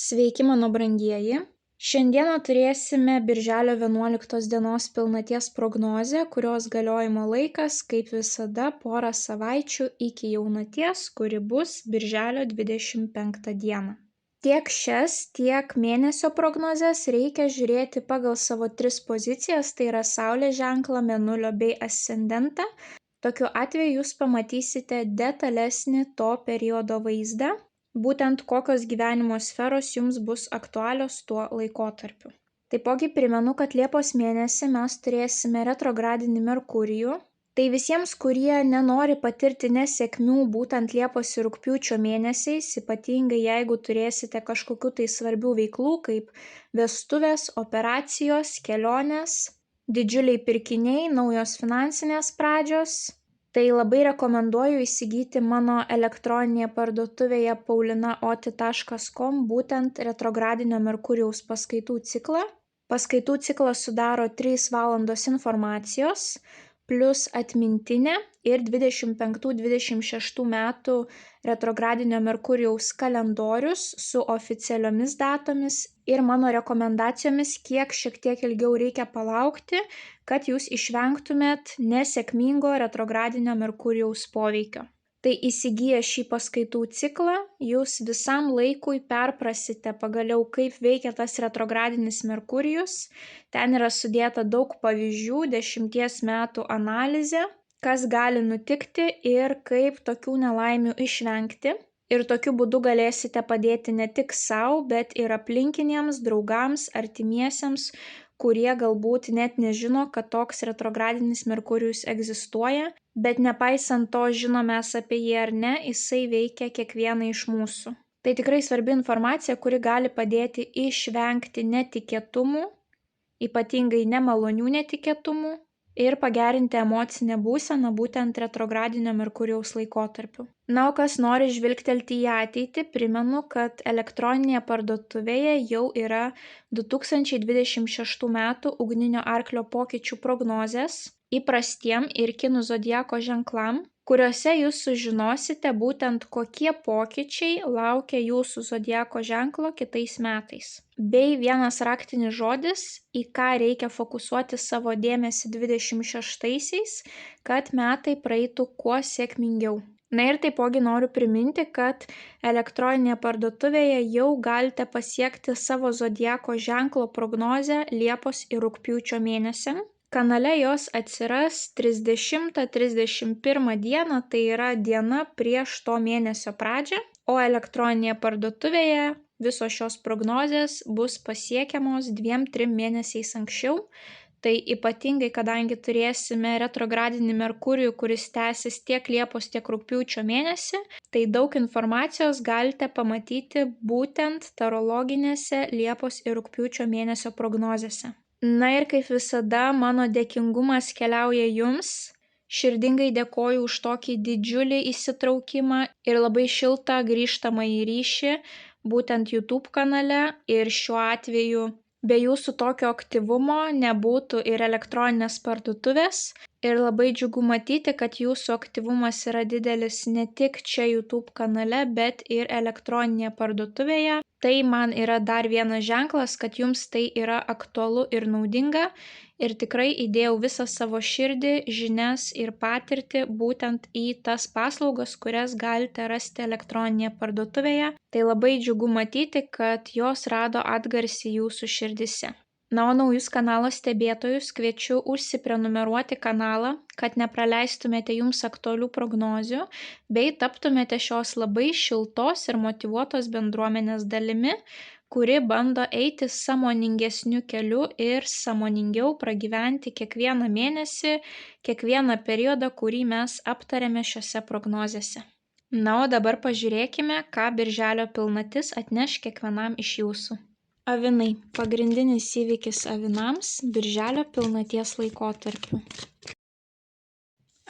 Sveiki, mano brangieji. Šiandieną turėsime birželio 11 dienos pilnaties prognozę, kurios galiojimo laikas, kaip visada, porą savaičių iki jaunaties, kuri bus birželio 25 dieną. Tiek šias, tiek mėnesio prognozes reikia žiūrėti pagal savo 3 pozicijas, tai yra Saulės ženklą, Mėnulio bei ascendentą. Tokiu atveju jūs pamatysite detalesnį to periodo vaizdą, būtent kokios gyvenimo sferos jums bus aktualios tuo laikotarpiu. Taipogi primenu, kad Liepos mėnesį mes turėsime retrogradinį Merkurijų. Tai visiems, kurie nenori patirti nesėkmių būtent Liepos ir rugpjūčio mėnesiais, ypatingai jeigu turėsite kažkokių tai svarbių veiklų, kaip vestuvės, operacijos, kelionės, didžiuliai pirkiniai, naujos finansinės pradžios, tai labai rekomenduoju įsigyti mano elektroninėje parduotuvėje paulinaoti.com būtent retrogradinio Merkurijaus paskaitų ciklą. Paskaitų ciklą sudaro 3 valandos informacijos, plus atmintinė ir 25-26 metų retrogradinio Merkurijaus kalendorius su oficialiomis datomis ir mano rekomendacijomis, kiek šiek tiek ilgiau reikia palaukti, kad jūs išvengtumėt nesėkmingo retrogradinio Merkurijaus poveikio. Tai įsigiję šį paskaitų ciklą, jūs visam laikui perprasite pagaliau, kaip veikia tas retrogradinis Merkurijus. Ten yra sudėta daug pavyzdžių, 10 metų analizė, kas gali nutikti ir kaip tokių nelaimių išvengti. Ir tokiu būdu galėsite padėti ne tik savo, bet ir aplinkinėms, draugams, artimiesiems, kurie galbūt net nežino, kad toks retrogradinis Merkurijus egzistuoja, bet nepaisant to, žinom mes apie jį ar ne, jisai veikia kiekvieną iš mūsų. Tai tikrai svarbi informacija, kuri gali padėti išvengti netikėtumų, ypatingai nemalonių netikėtumų, ir pagerinti emocinę būseną būtent retrogradinio Merkurijaus laikotarpiu. Na, o kas nori žvilgtelti į ateitį, primenu, kad elektroninėje parduotuvėje jau yra 2026 metų ugninio arklio pokyčių prognozės įprastiem ir kinų zodiako ženklam, kuriuose jūs sužinosite būtent kokie pokyčiai laukia jūsų zodiako ženklo kitais metais. Bei vienas raktinis žodis, į ką reikia fokusuoti savo dėmesį 26-aisiais, kad metai praeitų kuo sėkmingiau. Na ir taipogi noriu priminti, kad elektroninėje parduotuvėje jau galite pasiekti savo zodiako ženklo prognozę Liepos ir rugpjūčio mėnesiam. Kanale jos atsiras 30-31 dieną, tai yra diena prieš to mėnesio pradžią, o elektroninėje parduotuvėje visos šios prognozės bus pasiekiamos 2-3 mėnesiais anksčiau. Tai ypatingai, kadangi turėsime retrogradinį Merkurijų, kuris tęsis tiek Liepos, tiek rugpjūčio mėnesį, tai daug informacijos galite pamatyti būtent tarologinėse Liepos ir rugpjūčio mėnesio prognozėse. Na ir kaip visada, mano dėkingumas keliauja jums. Širdingai dėkoju už tokį didžiulį įsitraukimą ir labai šiltą grįžtamąjį ryšį būtent YouTube kanale. Ir šiuo atveju be jūsų tokio aktyvumo nebūtų ir elektroninės parduotuvės. Ir labai džiugu matyti, kad jūsų aktyvumas yra didelis ne tik čia YouTube kanale, bet ir elektroninėje parduotuvėje. Tai man yra dar vienas ženklas, kad jums tai yra aktualu ir naudinga. Ir tikrai įdėjau visą savo širdį, žinias ir patirtį būtent į tas paslaugas, kurias galite rasti elektroninėje parduotuvėje. Tai labai džiugu matyti, kad jos rado atgarsį jūsų širdise. Na, o naujus kanalo stebėtojus kviečiu užsiprenumeruoti kanalą, kad nepraleistumėte jums aktualių prognozių, bei taptumėte šios labai šiltos ir motyvuotos bendruomenės dalimi, kuri bando eiti sąmoningesniu keliu ir sąmoningiau pragyventi kiekvieną mėnesį, kiekvieną periodą, kurį mes aptarėme šiose prognozėse. Na, o dabar pažiūrėkime, ką birželio pilnatis atneš kiekvienam iš jūsų. Avinai. Pagrindinis įvykis avinams birželio pilnaties laikotarpiu.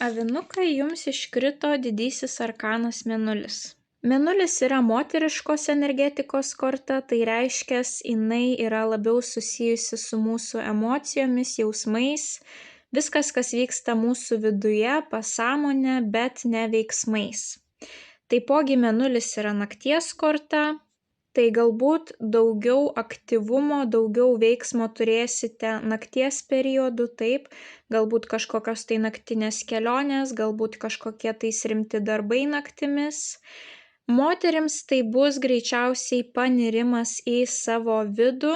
Avinukai, jums iškrito didysis arkanas Mėnulis. Mėnulis yra moteriškos energetikos korta, tai reiškia, jinai yra labiau susijusi su mūsų emocijomis, jausmais, viskas, kas vyksta mūsų viduje, pasąmonė, bet ne veiksmais. Taipogi Mėnulis yra nakties korta. tai galbūt daugiau aktyvumo, daugiau veiksmo turėsite nakties periodu, taip, galbūt kažkokios tai naktinės kelionės, galbūt kažkokie tais rimti darbai naktimis. Moterims tai bus greičiausiai panirimas į savo vidų,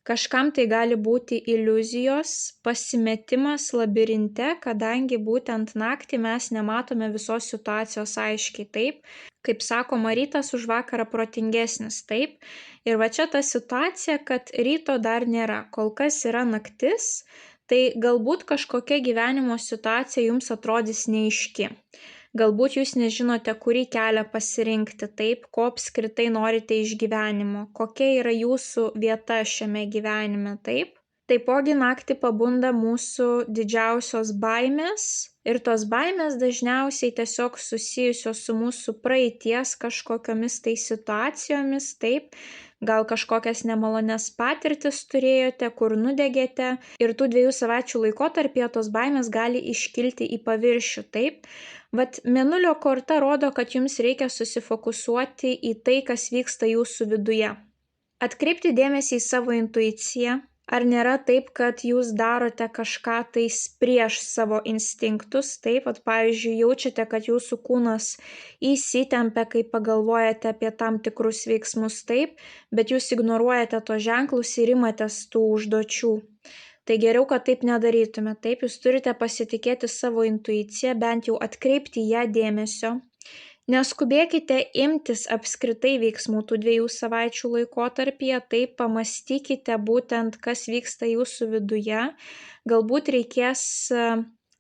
kažkam tai gali būti iliuzijos, pasimetimas labirinte, kadangi būtent naktį mes nematome visos situacijos aiškiai, taip. Kaip sakoma, rytas už vakarą protingesnis, taip. Ir va čia ta situacija, kad ryto dar nėra, kol kas yra naktis, tai galbūt kažkokia gyvenimo situacija jums atrodys neaiški. Galbūt jūs nežinote, kurį kelią pasirinkti, taip, ko apskritai norite iš gyvenimo, kokia yra jūsų vieta šiame gyvenime, taip. Taipogi naktį pabunda mūsų didžiausios baimės ir tos baimės dažniausiai tiesiog susijusios su mūsų praeities kažkokiomis tai situacijomis, taip. Gal kažkokias nemalonias patirtis turėjote, kur nudegėte ir tų 2 savaičių laikotarpyje tos baimės gali iškilti į paviršių, taip. Vat Mėnulio korta rodo, kad jums reikia susifokusuoti į tai, kas vyksta jūsų viduje. Atkreipti dėmesį į savo intuiciją. Ar nėra taip, kad jūs darote kažką tais prieš savo instinktus, taip, pavyzdžiui, jaučiate, kad jūsų kūnas įsitempia, kai pagalvojate apie tam tikrus veiksmus, taip, bet jūs ignoruojate tos ženklus ir imatės tų užduočių. Tai geriau, kad taip nedarytume, taip, jūs turite pasitikėti savo intuiciją, bent jau atkreipti ją dėmesio. Neskubėkite imtis apskritai veiksmų tų 2 savaičių laikotarpyje, taip pamastykite būtent, kas vyksta jūsų viduje. Galbūt reikės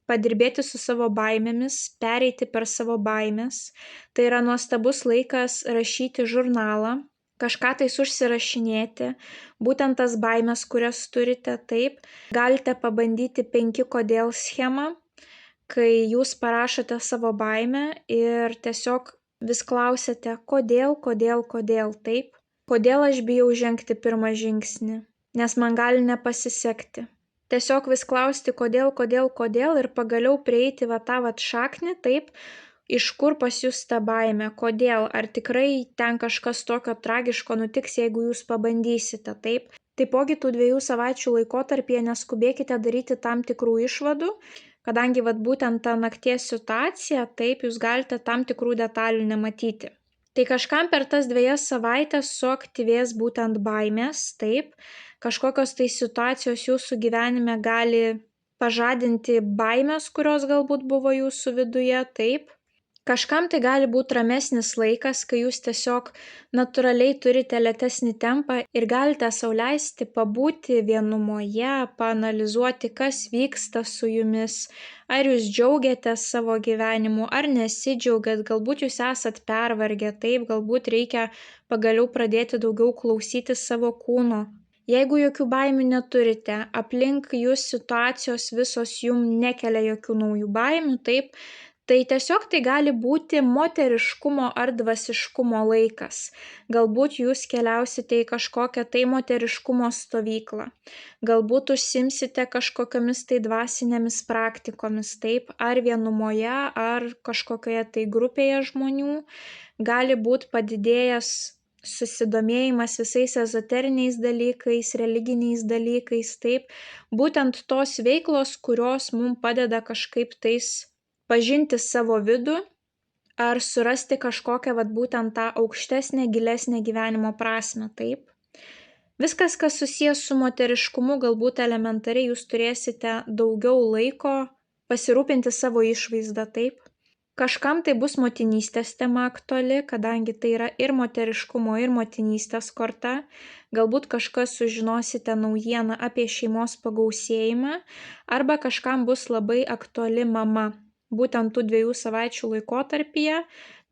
padirbėti su savo baimėmis, pereiti per savo baimės. Tai yra nuostabus laikas rašyti žurnalą, kažką tais užsirašinėti, būtent tas baimės, kurias turite, taip. Galite pabandyti 5 kodėl schemą, kai jūs parašote savo baimę ir tiesiog vis klausėte, kodėl, taip. Kodėl aš bijau žengti pirmą žingsnį, nes man gali nepasisekti. Tiesiog vis klausti, kodėl ir pagaliau prieiti tą šaknį, taip, iš kur pas jūs ta baimė, kodėl, ar tikrai ten kažkas tokio tragiško nutiks, jeigu jūs pabandysite, taip. Taipogi tų 2 savaičių laikotarpyje neskubėkite daryti tam tikrų išvadų, kadangi būtent ta nakties situacija, taip, jūs galite tam tikrų detalių nematyti. Tai kažkam per tas 2 savaitės suaktyvės būtent baimės, taip, kažkokios tai situacijos jūsų gyvenime gali pažadinti baimės, kurios galbūt buvo jūsų viduje, taip. Kažkam tai gali būti ramesnis laikas, kai jūs tiesiog natūraliai turite lėtesnį tempą ir galite sau leisti pabūti vienumoje, paanalizuoti, kas vyksta su jumis, ar jūs džiaugiatės savo gyvenimu, ar nesidžiaugiat, galbūt jūs esat pervargę, taip, galbūt reikia pagaliau pradėti daugiau klausyti savo kūno. Jeigu jokių baimių neturite, aplink jūs situacijos visos jums nekelia jokių naujų baimių, taip, tai tiesiog tai gali būti moteriškumo ar dvasiškumo laikas. Galbūt jūs keliausite į kažkokią tai moteriškumo stovyklą. Galbūt užsimsite kažkokiamis tai dvasinėmis praktikomis, taip, ar vienumoje, ar kažkokioje tai grupėje žmonių. Gali būti padidėjęs susidomėjimas visais ezoteriniais dalykais, religiniais dalykais, taip. Būtent tos veiklos, kurios mums padeda kažkaip tais pažinti savo vidų ar surasti kažkokią būtent tą aukštesnę, gilesnę gyvenimo prasmę, taip. Viskas, kas susijęs su moteriškumu, galbūt elementariai jūs turėsite daugiau laiko pasirūpinti savo išvaizdą, taip. Kažkam tai bus motinystės tema aktuali, kadangi tai yra ir moteriškumo, ir motinystės korta. Galbūt kažkas sužinosite naujieną apie šeimos pagausėjimą, arba kažkam bus labai aktuali mama. Būtent tų 2 savaičių laikotarpyje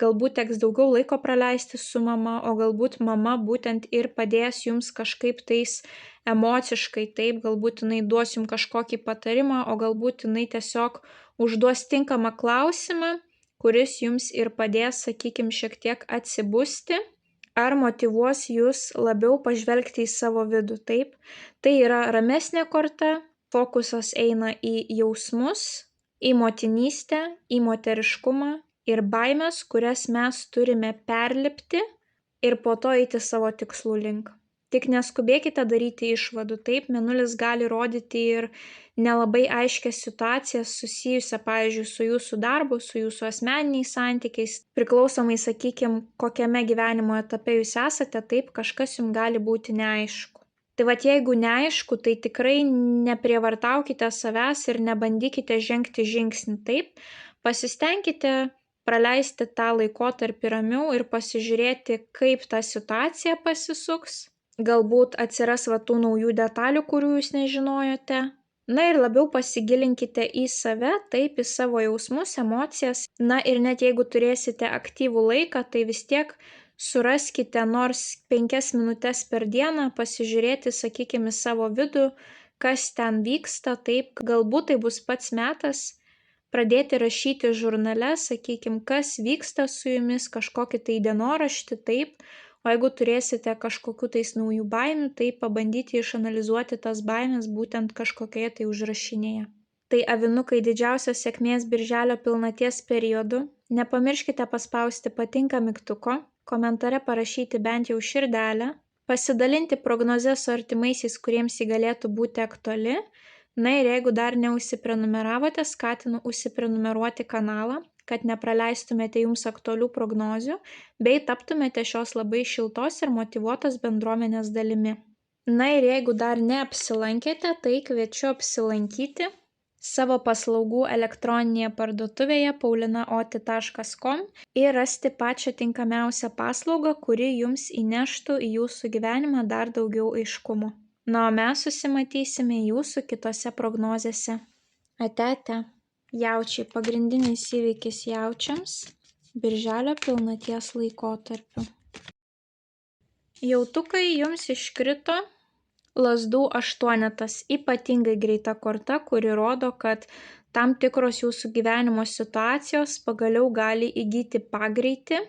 galbūt teks daugiau laiko praleisti su mama, o galbūt mama būtent ir padės jums kažkaip tais emociškai, taip, galbūt jinai duos jums kažkokį patarimą, o galbūt jinai tiesiog užduos tinkamą klausimą, kuris jums ir padės, sakykime, šiek tiek atsibusti, ar motyvuos jūs labiau pažvelgti į savo vidų, taip. Tai yra ramesnė korta, fokusas eina į jausmus, į motinystę, į moteriškumą ir baimės, kurias mes turime perlipti, ir po to eiti savo tikslų link. Tik neskubėkite daryti išvadų. Taip, mėnulis gali rodyti ir nelabai aiškias situacijas susijusią, pavyzdžiui, su jūsų darbu, su jūsų asmeniniais santykiais. Priklausomai, sakykime, kokiame gyvenimo etape jūs esate, taip, kažkas jums gali būti neaišku. Tai vat jeigu neaišku, tai tikrai neprievartaukite savęs ir nebandykite žengti žingsnį, taip. Pasistengkite praleisti tą laikotarpį ramiau ir pasižiūrėti, kaip ta situacija pasisuks. Galbūt atsiras va tų naujų detalių, kurių jūs nežinojote. Na ir labiau pasigilinkite į save, taip, į savo jausmus, emocijas. Na ir net jeigu turėsite aktyvų laiką, tai vis tiek suraskite nors 5 minutes per dieną, pasižiūrėti, sakykime, į savo vidų, kas ten vyksta, taip, galbūt tai bus pats metas pradėti rašyti žurnale, sakykime, kas vyksta su jumis, kažkokį tai dienoraštį, taip, o jeigu turėsite kažkokių tais naujų baimių, tai pabandyti išanalizuoti tas baimės būtent kažkokioje tai užrašinėje. Tai avinukai, didžiausios sėkmės birželio pilnaties periodu. Nepamirškite paspausti patinka mygtuko, komentare parašyti bent jau širdelę, pasidalinti prognozę su artimaisiais, kuriems ji galėtų būti aktuali. Na ir jeigu dar neužsiprenumeravote, skatinu užsiprenumeruoti kanalą, kad nepraleistumėte jums aktualių prognozių, bei taptumėte šios labai šiltos ir motyvuotos bendruomenės dalimi. Na ir jeigu dar neapsilankėte, tai kviečiu apsilankyti savo paslaugų elektroninėje parduotuvėje paulinaoti.com ir rasti pačią tinkamiausią paslaugą, kuri jums įneštų į jūsų gyvenimą dar daugiau aiškumo. Na, o mes susimatysime jūsų kitose prognozėse. Ate. Jaučiai, pagrindinis įvykis jaučiams birželio pilnaties laikotarpiu. Jautukai, jums iškrito lazdų aštuonetas, ypatingai greita korta, kuri rodo, kad tam tikros jūsų gyvenimo situacijos pagaliau gali įgyti pagreitį.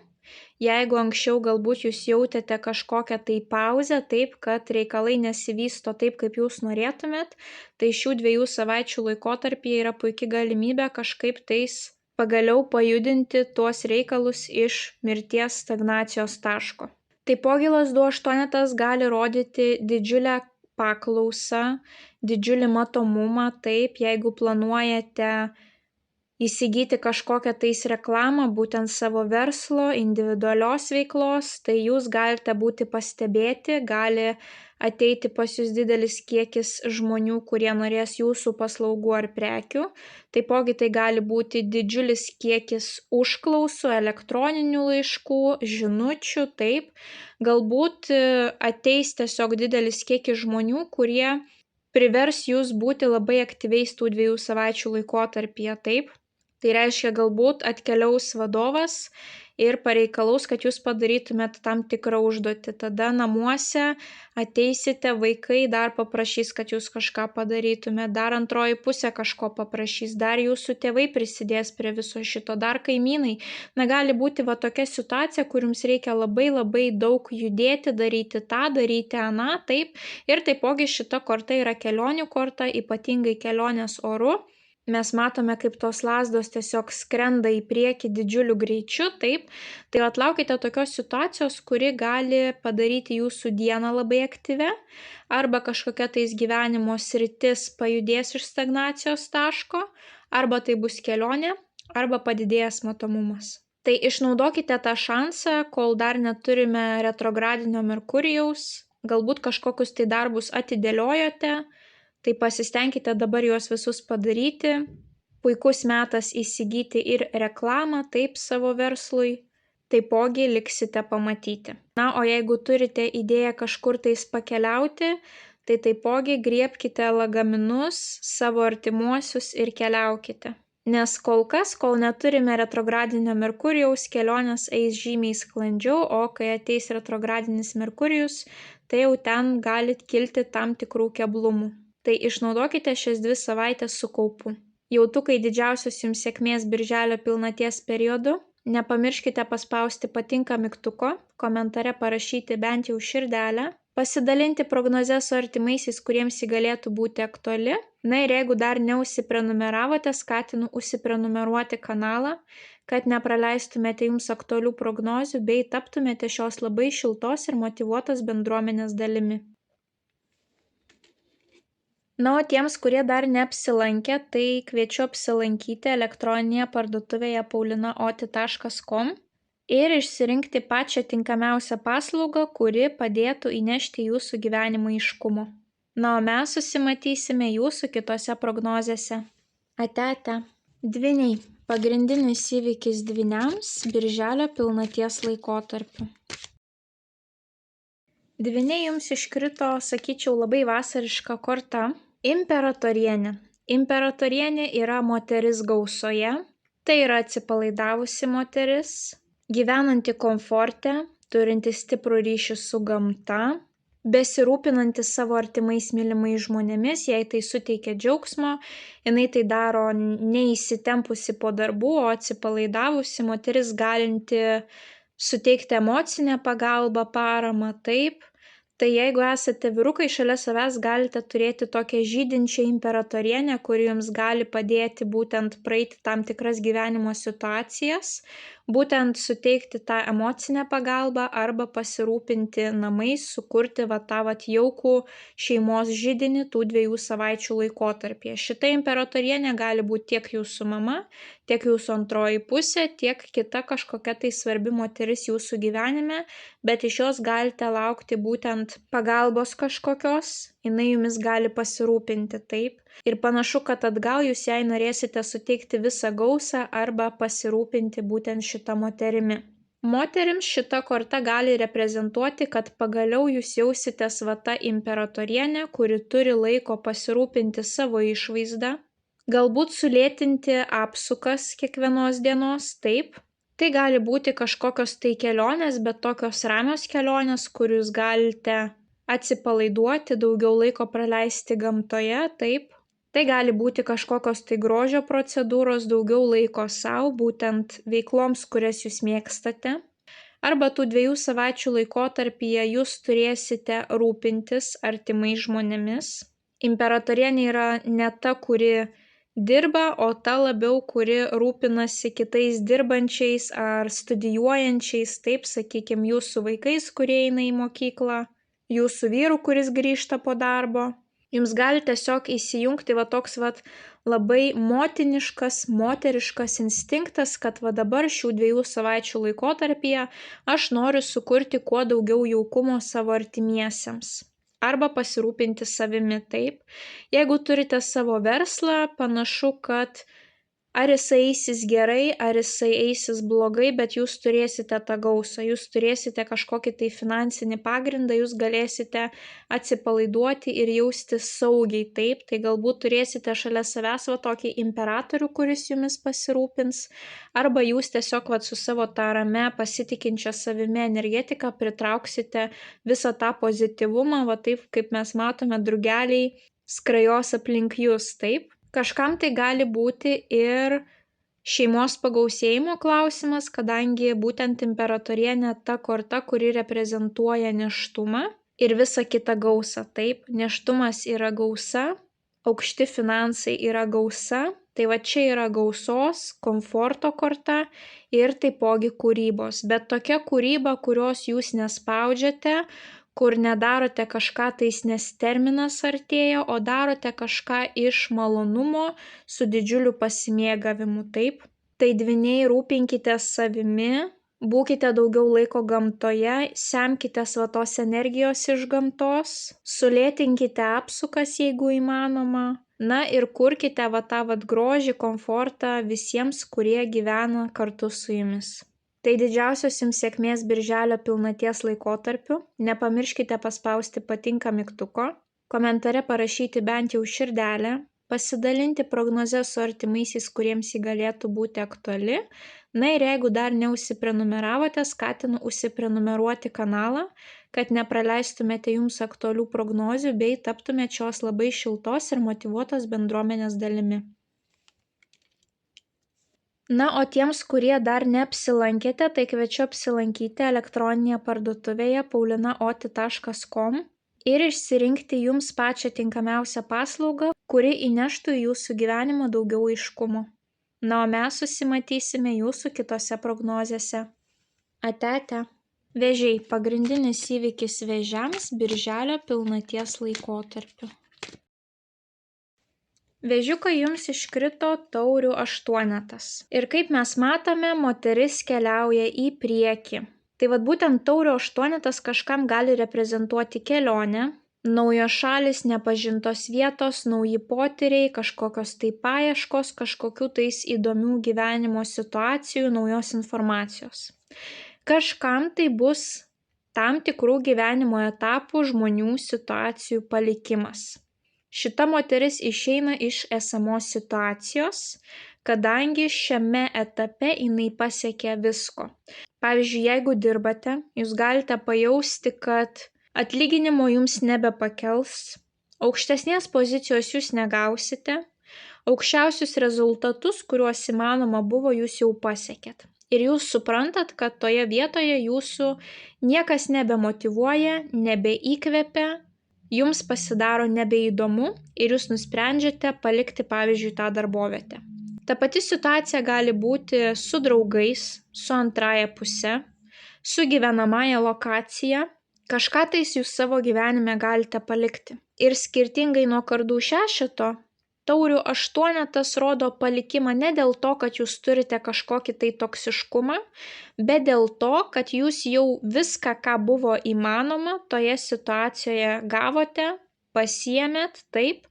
Jeigu anksčiau galbūt jūs jautėte kažkokią tai pauzę, taip, kad reikalai nesivysto taip, kaip jūs norėtumėt, tai šių 2 savaičių laikotarpyje yra puikia galimybė kažkaip tais pagaliau pajudinti tuos reikalus iš mirties stagnacijos taško. Taipogi lazdų aštuonetas gali rodyti didžiulę paklausą, didžiulį matomumą, taip, jeigu planuojate įsigyti kažkokią tais reklamą, būtent savo verslo, individualios veiklos, tai jūs galite būti pastebėti, gali ateiti pas jūs didelis kiekis žmonių, kurie norės jūsų paslaugų ar prekių. Taipogi tai gali būti didžiulis kiekis užklausų, elektroninių laiškų, žinučių, taip. Galbūt ateis tiesiog didelis kiekis žmonių, kurie privers jūs būti labai aktyviais tų 2 savaičių laikotarpyje, taip. Tai reiškia, galbūt atkeliaus vadovas ir pareikalaus, kad jūs padarytumėt tam tikrą užduotį. Tada namuose ateisite, vaikai dar paprašys, kad jūs kažką padarytumėt, dar antroji pusė kažko paprašys, dar jūsų tėvai prisidės prie viso šito, dar kaimynai. Na, gali būti va tokia situacija, kur jums reikia labai daug judėti, daryti tą, daryti aną, taip. Ir taipogi šita korta yra kelionių korta, ypatingai kelionės oru. Mes matome, kaip tos lazdos tiesiog skrenda į priekį didžiuliu greičiu, taip. Tai atlaukite tokios situacijos, kuri gali padaryti jūsų dieną labai aktyvę, arba kažkokia tais gyvenimo sritis pajudės iš stagnacijos taško, arba tai bus kelionė, arba padidėjęs matomumas. Tai išnaudokite tą šansą, kol dar neturime retrogradinio Merkurijaus, galbūt kažkokius tai darbus atidėliojote, tai pasistengkite dabar juos visus padaryti. Puikus metas įsigyti ir reklamą, taip, savo verslui. Taipogi liksite pamatyti. Na, o jeigu turite idėją kažkur tais pakeliauti, tai taipogi griebkite lagaminus, savo artimuosius ir keliaukite. Nes kol kas, kol neturime retrogradinio Merkurijaus, kelionės eis žymiai sklandžiau, o kai ateis retrogradinis Merkurijus, tai jau ten gali kilti tam tikrų keblumų. Tai išnaudokite šias 2 savaitės su kaupu. Jautukai, didžiausios jums sėkmės birželio pilnaties periodu. Nepamirškite paspausti patinka mygtuko, komentare parašyti bent jau širdelę, pasidalinti prognozę su artimaisiais, kuriems ji galėtų būti aktuali. Na ir jeigu dar neužsiprenumeravote, skatinu užsiprenumeruoti kanalą, kad nepraleistumėte jums aktualių prognozių bei taptumėte šios labai šiltos ir motyvuotos bendruomenės dalimi. Na, o tiems, kurie dar neapsilankė, tai kviečiu apsilankyti elektroninėje parduotuvėje paulinaoti.com ir išsirinkti pačią tinkamiausią paslaugą, kuri padėtų įnešti jūsų gyvenimo aiškumo. Na, o mes susimatysime jūsų kitose prognozėse. Ate. Dvyniai. Pagrindinis įvykis dvyniams birželio pilnaties laikotarpiu. Dvyniai jums iškrito, sakyčiau, labai vasariška korta. Imperatorienė. Imperatorienė yra moteris gausoje, tai yra atsipalaidavusi moteris, gyvenanti komforte, turinti stiprų ryšį su gamta, besirūpinanti savo artimais mylimais žmonėmis, jei tai suteikia džiaugsmo, jinai tai daro neįsitempusi po darbų, o atsipalaidavusi moteris galinti suteikti emocinę pagalbą, paramą, taip. Tai jeigu esate vyrukai, šalia savęs galite turėti tokią žydinčią imperatorienę, kuri jums gali padėti būtent praeiti tam tikras gyvenimo situacijas, būtent suteikti tą emocinę pagalbą arba pasirūpinti namais, sukurti tą jaukų šeimos židinį tų 2 savaičių laikotarpyje. Šita imperatorienė gali būti tiek jūsų mama, tiek jūsų antroji pusė, tiek kita kažkokia tai svarbi moteris jūsų gyvenime, bet iš jos galite laukti būtent pagalbos kažkokios, jinai jumis gali pasirūpinti, taip. Ir panašu, kad atgal jūs jai norėsite suteikti visą gausą arba pasirūpinti būtent šitą moterimi. Moterims šita korta gali reprezentuoti, kad pagaliau jūs jausitės ta imperatorienė, kuri turi laiko pasirūpinti savo išvaizdą, galbūt sulėtinti apsukas kiekvienos dienos, taip. Tai gali būti kažkokios tai kelionės, bet tokios ramios kelionės, kur jūs galite atsipalaiduoti, daugiau laiko praleisti gamtoje, taip. Tai gali būti kažkokios tai grožio procedūros, daugiau laiko savo, būtent veikloms, kurias jūs mėgstate. Arba tų 2 savaičių laikotarpyje jūs turėsite rūpintis artimais žmonėmis. Imperatorienė yra ne ta, kuri dirba, o ta labiau, kuri rūpinasi kitais dirbančiais ar studijuojančiais, taip, sakykime, jūsų vaikais, kurie eina į mokyklą, jūsų vyru, kuris grįžta po darbo. Jums gali tiesiog įsijungti toks labai motiniškas, moteriškas instinktas, kad dabar šių 2 savaičių laikotarpyje aš noriu sukurti kuo daugiau jaukumo savo artimiesiems. Arba pasirūpinti savimi, taip. Jeigu turite savo verslą, panašu, kad ar jisai eisis gerai, ar jisai eisis blogai, bet jūs turėsite tą gausą, jūs turėsite kažkokį tai finansinį pagrindą, jūs galėsite atsipalaiduoti ir jaustis saugiai, taip. Tai galbūt turėsite šalia savęs tokį imperatorių, kuris jumis pasirūpins, arba jūs tiesiog su savo tą rame pasitikinčią savimi energetiką pritrauksite visą tą pozityvumą, taip kaip mes matome, drugeliai skrajos aplink jūs, taip. Kažkam tai gali būti ir šeimos pagausėjimo klausimas, kadangi būtent imperatorienė ta korta, kuri reprezentuoja nėštumą ir visą kitą gausą, taip. Nėštumas yra gausa, aukšti finansai yra gausa, tai čia yra gausos, komforto korta ir taipogi kūrybos. Bet tokia kūryba, kurios jūs nespaudžiate, kur nedarote kažką tais, nes terminas artėja, o darote kažką iš malonumo su didžiuliu pasimėgavimu, taip. Tai dvyniai, rūpinkite savimi, būkite daugiau laiko gamtoje, semkite tos energijos iš gamtos, sulėtinkite apsukas, jeigu įmanoma, na ir kurkite tą grožį, komfortą visiems, kurie gyvena kartu su jumis. Tai didžiausios jums sėkmės birželio pilnaties laikotarpiu. Nepamirškite paspausti patinka mygtuko, komentare parašyti bent jau širdelę, pasidalinti prognozę su artimaisiais, kuriems ji galėtų būti aktuali. Na ir jeigu dar neužsiprenumeravote, skatinu užsiprenumeruoti kanalą, kad nepraleistumėte jums aktualių prognozių bei taptumėte šios labai šiltos ir motyvuotos bendruomenės dalimi. Na, o tiems, kurie dar neapsilankėte, tai kviečiu apsilankyti elektroninėje parduotuvėje paulinaoti.com ir išsirinkti jums pačią tinkamiausią paslaugą, kuri įneštų į jūsų gyvenimą daugiau aiškumo. Na, o mes susimatysime jūsų kitose prognozėse. Ate. Vėžiai – pagrindinis įvykis vėžiams birželio pilnaties laikotarpiu. Vėžiukai jums iškrito taurių aštuonetas. Ir kaip mes matome, moteris keliauja į priekį. Tai būtent taurių aštuonetas kažkam gali reprezentuoti kelionę, naujos šalis, nepažintos vietos, nauji potyriai, kažkokios tai paieškos, kažkokių tais įdomių gyvenimo situacijų, naujos informacijos. Kažkam tai bus tam tikrų gyvenimo etapų, žmonių, situacijų palikimas. Šita moteris išeina iš esamos situacijos, kadangi šiame etape jinai pasiekė visko. Pavyzdžiui, jeigu dirbate, jūs galite pajausti, kad atlyginimo jums nebepakels, aukštesnės pozicijos jūs negausite, aukščiausius rezultatus, kuriuos įmanoma buvo, jūs jau pasiekėt. Ir jūs suprantat, kad toje vietoje jūsų niekas nebemotyvuoja, nebeįkvepia, jums pasidaro nebeįdomu ir jūs nusprendžiate palikti, pavyzdžiui, tą darbovietę. Ta pati situacija gali būti su draugais, su antraja puse, su gyvenamąja lokacija. Kažką tais jūs savo gyvenime galite palikti. Ir skirtingai nuo kardų šešeto, taurių aštuonetas rodo palikimą ne dėl to, kad jūs turite kažkokį tai toksiškumą, bet dėl to, kad jūs jau viską, ką buvo įmanoma, toje situacijoje gavote, pasiėmėt, taip,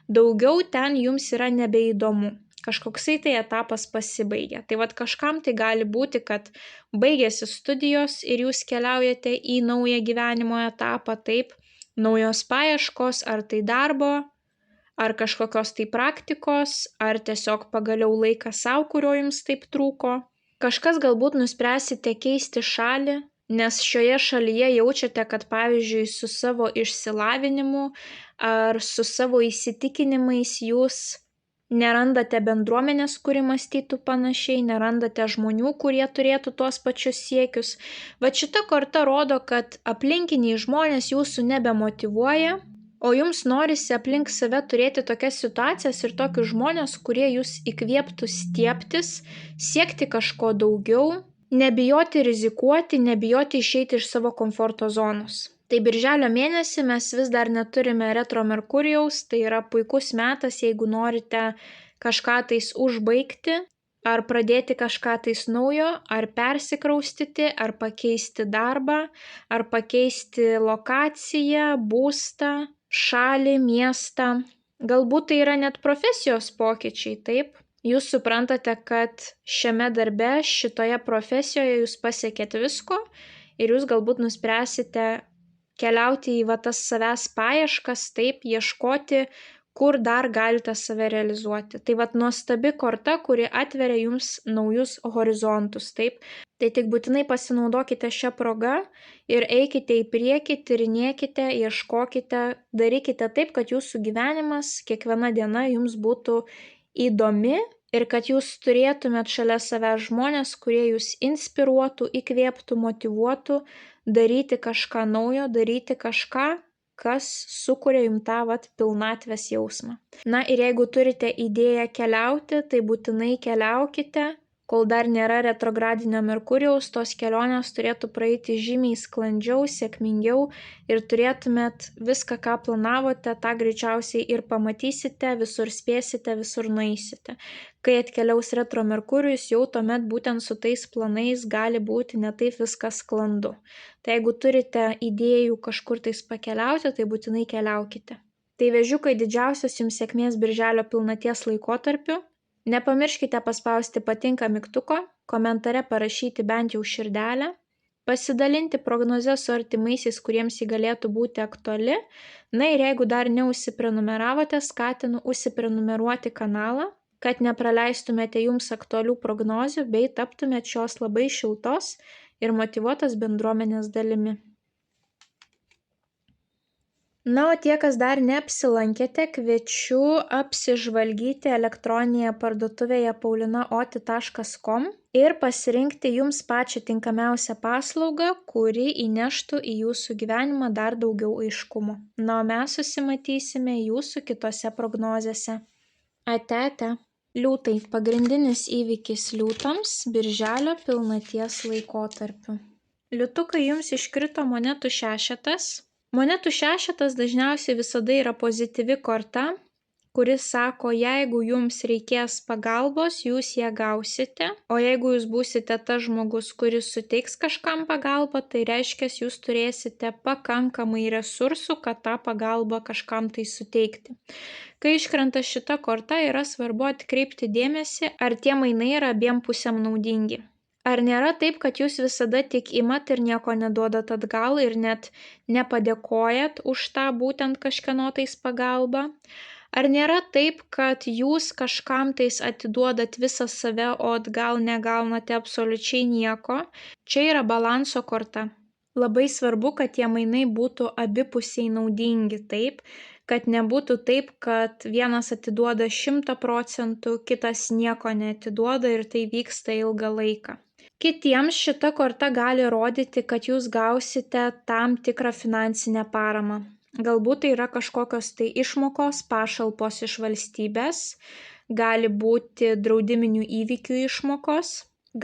daugiau ten jums yra nebeįdomu. Kažkoksai tai etapas pasibaigė. Tai kažkam tai gali būti, kad baigėsi studijos ir jūs keliaujate į naują gyvenimo etapą, taip, naujos paieškos, ar tai darbo, ar kažkokios tai praktikos, ar tiesiog pagaliau laikas savo, kurio jums taip trūko. Kažkas galbūt nuspręsite keisti šalį, nes šioje šalyje jaučiate, kad pavyzdžiui su savo išsilavinimu ar su savo įsitikinimais jūs nerandate bendruomenės, kuri mąstytų panašiai, nerandate žmonių, kurie turėtų tuos pačius siekius. Šita korta rodo, kad aplinkiniai žmonės jūsų nebemotyvuoja, o jums norisi aplink save turėti tokias situacijas ir tokius žmonės, kurie jūs įkvėptų stiebtis, siekti kažko daugiau, nebijoti rizikuoti, nebijoti išeiti iš savo komforto zonos. Tai birželio mėnesį mes vis dar neturime retro Merkurijaus, tai yra puikus metas, jeigu norite kažką tais užbaigti, ar pradėti kažką tais naujo, ar persikraustyti, ar pakeisti darbą, ar pakeisti lokaciją, būstą, šalį, miestą. Galbūt tai yra net profesijos pokyčiai, taip? Jūs suprantate, kad šiame darbe, šitoje profesijoje jūs pasiekėt visko ir jūs galbūt nuspręsite keliauti į tas savęs paieškas, taip, ieškoti, kur dar galite save realizuoti. Tai nuostabi korta, kuri atveria jums naujus horizontus, taip. Tai tik būtinai pasinaudokite šią progą ir eikite į priekį, tyrinėkite, ieškokite, darykite taip, kad jūsų gyvenimas, kiekviena diena jums būtų įdomi ir kad jūs turėtumėt šalia savęs žmonės, kurie jūs inspiruotų, įkvėptų, motyvuotų daryti kažką naujo, daryti kažką, kas sukuria jums tą pilnatvės jausmą. Na ir jeigu turite idėją keliauti, tai būtinai keliaukite. Kol dar nėra retrogradinio Merkurijaus, tos kelionės turėtų praeiti žymiai sklandžiau, sėkmingiau ir turėtumėt viską, ką planavote, tą greičiausiai ir pamatysite, visur spėsite, visur nueisite. Kai atkeliaus retro Merkurijus, jau tuomet būtent su tais planais gali būti ne taip viskas sklandu. Tai jeigu turite idėjų kažkur tais pakeliauti, tai būtinai keliaukite. Tai vėžiukai, didžiausios jums sėkmės birželio pilnaties laikotarpiu. Nepamirškite paspausti patinka mygtuko, komentare parašyti bent jau širdelę, pasidalinti prognozę su artimaisiais, kuriems ji galėtų būti aktuali. Na ir jeigu dar neužsiprenumeravote, skatinu užsiprenumeruoti kanalą, kad nepraleistumėte jums aktualių prognozių bei taptumėte šios labai šiltos ir motyvuotos bendruomenės dalimi. Na, o tie, kas dar neapsilankėte, kviečiu apsižvalgyti elektroninėje parduotuvėje paulinaoti.com ir pasirinkti jums pačią tinkamiausią paslaugą, kuri įneštų į jūsų gyvenimą dar daugiau aiškumo. Na, o mes susimatysime jūsų kitose prognozėse. Ate. Liūtai – pagrindinis įvykis liūtams birželio pilnaties laikotarpiu. Liūtukai, jums iškrito monetų šešetas. Monetų šešetas dažniausiai visada yra pozityvi korta, kuris sako, jeigu jums reikės pagalbos, jūs ją gausite, o jeigu jūs būsite tas žmogus, kuris suteiks kažkam pagalbą, tai reiškia, jūs turėsite pakankamai resursų, kad tą pagalbą kažkam tai suteikti. Kai iškrenta šita korta, yra svarbu atkreipti dėmesį, ar tie mainai yra abiem pusėm naudingi. Ar nėra taip, kad jūs visada tik imat ir nieko neduodat atgal ir net nepadėkojat už tą būtent kažkieno tais pagalbą? Ar nėra taip, kad jūs kažkam tais atiduodat visą save, o atgal negaunate absoliučiai nieko? Čia yra balanso korta. Labai svarbu, kad tie mainai būtų abipusiai naudingi, taip, kad nebūtų taip, kad vienas atiduoda 100%, kitas nieko neatiduoda ir tai vyksta ilgą laiką. Kitiems šita korta gali rodyti, kad jūs gausite tam tikrą finansinę paramą. Galbūt tai yra kažkokios tai išmokos, pašalpos iš valstybės, gali būti draudiminių įvykių išmokos,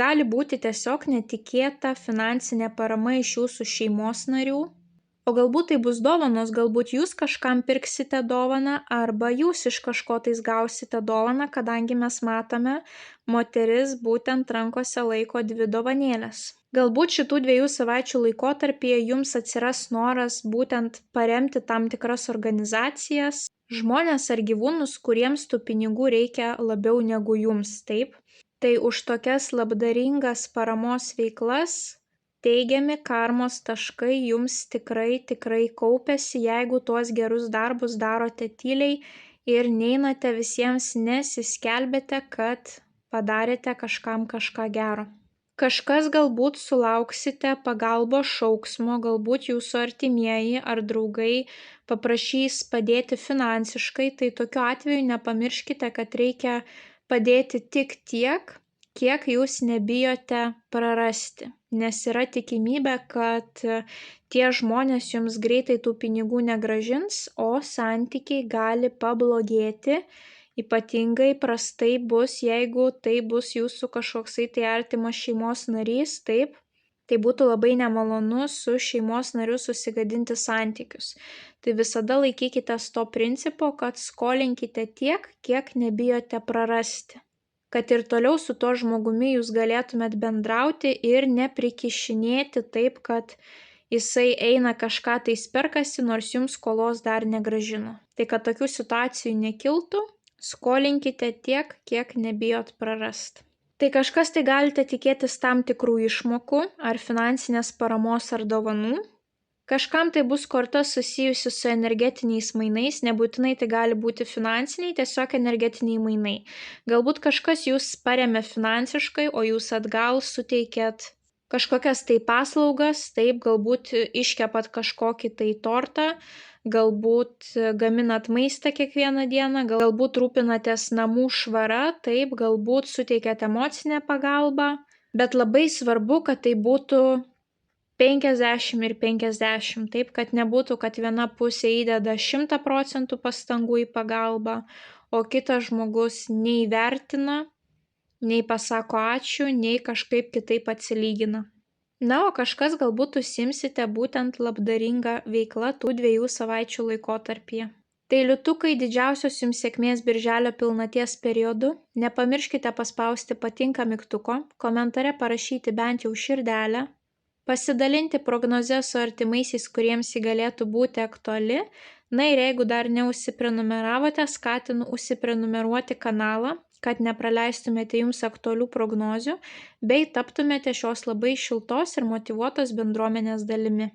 gali būti tiesiog netikėta finansinė parama iš jūsų šeimos narių. O galbūt tai bus dovanos, galbūt jūs kažkam pirksite dovaną arba jūs iš kažko tais gausite dovaną, kadangi mes matome, moteris būtent rankose laiko 2 dovanėlės. Galbūt šitų 2 savaičių laikotarpyje jums atsiras noras būtent paremti tam tikras organizacijas, žmonės ar gyvūnus, kuriems tų pinigų reikia labiau negu jums, taip? Tai už tokias labdaringas paramos veiklas teigiami karmos taškai jums tikrai kaupiasi, jeigu tuos gerus darbus darote tyliai ir neinate visiems nesiskelbėte, kad padarėte kažkam kažką gero. Kažkas galbūt sulauksite pagalbos šauksmo, galbūt jūsų artimieji ar draugai paprašys padėti finansiškai, tai tokiu atveju nepamirškite, kad reikia padėti tik tiek, kiek jūs nebijote prarasti, nes yra tikimybė, kad tie žmonės jums greitai tų pinigų negrąžins, o santykiai gali pablogėti, ypatingai prastai bus, jeigu tai bus jūsų kažkoksai tai artimas šeimos narys, taip, tai būtų labai nemalonu su šeimos nariu susigadinti santykius. Tai visada laikykitės to principo, kad skolinkite tiek, kiek nebijote prarasti. Kad ir toliau su to žmogumi jūs galėtumėt bendrauti ir neprikišinėti taip, kad jisai eina kažką tai perkasi, nors jums skolos dar negrąžino. Tai kad tokių situacijų nekiltų, skolinkite tiek, kiek nebijot prarasti. Tai kažkas tai galite tikėtis tam tikrų išmokų, ar finansinės paramos ar dovanų. Kažkam tai bus korta susijusi su energetiniais mainais, nebūtinai tai gali būti finansiniai, tiesiog energetiniai mainai. Galbūt kažkas jūs paremia finansiškai, o jūs atgal suteikėt kažkokias tai paslaugas, taip, galbūt iškepat kažkokį tai tortą, galbūt gaminat maistą kiekvieną dieną, galbūt rūpinatės namų švara, taip, galbūt suteikėt emocinę pagalbą, bet labai svarbu, kad tai būtų 50 ir 50, taip, kad nebūtų, kad viena pusė įdeda 100% pastangų į pagalbą, o kitas žmogus nei vertina, nei pasako ačiū, nei kažkaip kitaip atsilygina. Na, o kažkas galbūt užsiimsite būtent labdaringa veikla tų 2 savaičių laikotarpyje. Tai liūtukai, didžiausios jums sėkmės birželio pilnaties periodu. Nepamirškite paspausti patinka mygtuko, komentare parašyti bent jau širdelę, pasidalinti prognozę su artimaisiais, kuriems ji galėtų būti aktuali. Na ir jeigu dar neužsiprenumeravote, skatinu užsiprenumeruoti kanalą, kad nepraleistumėte jums aktualių prognozių, bei taptumėte šios labai šiltos ir motyvuotos bendruomenės dalimi.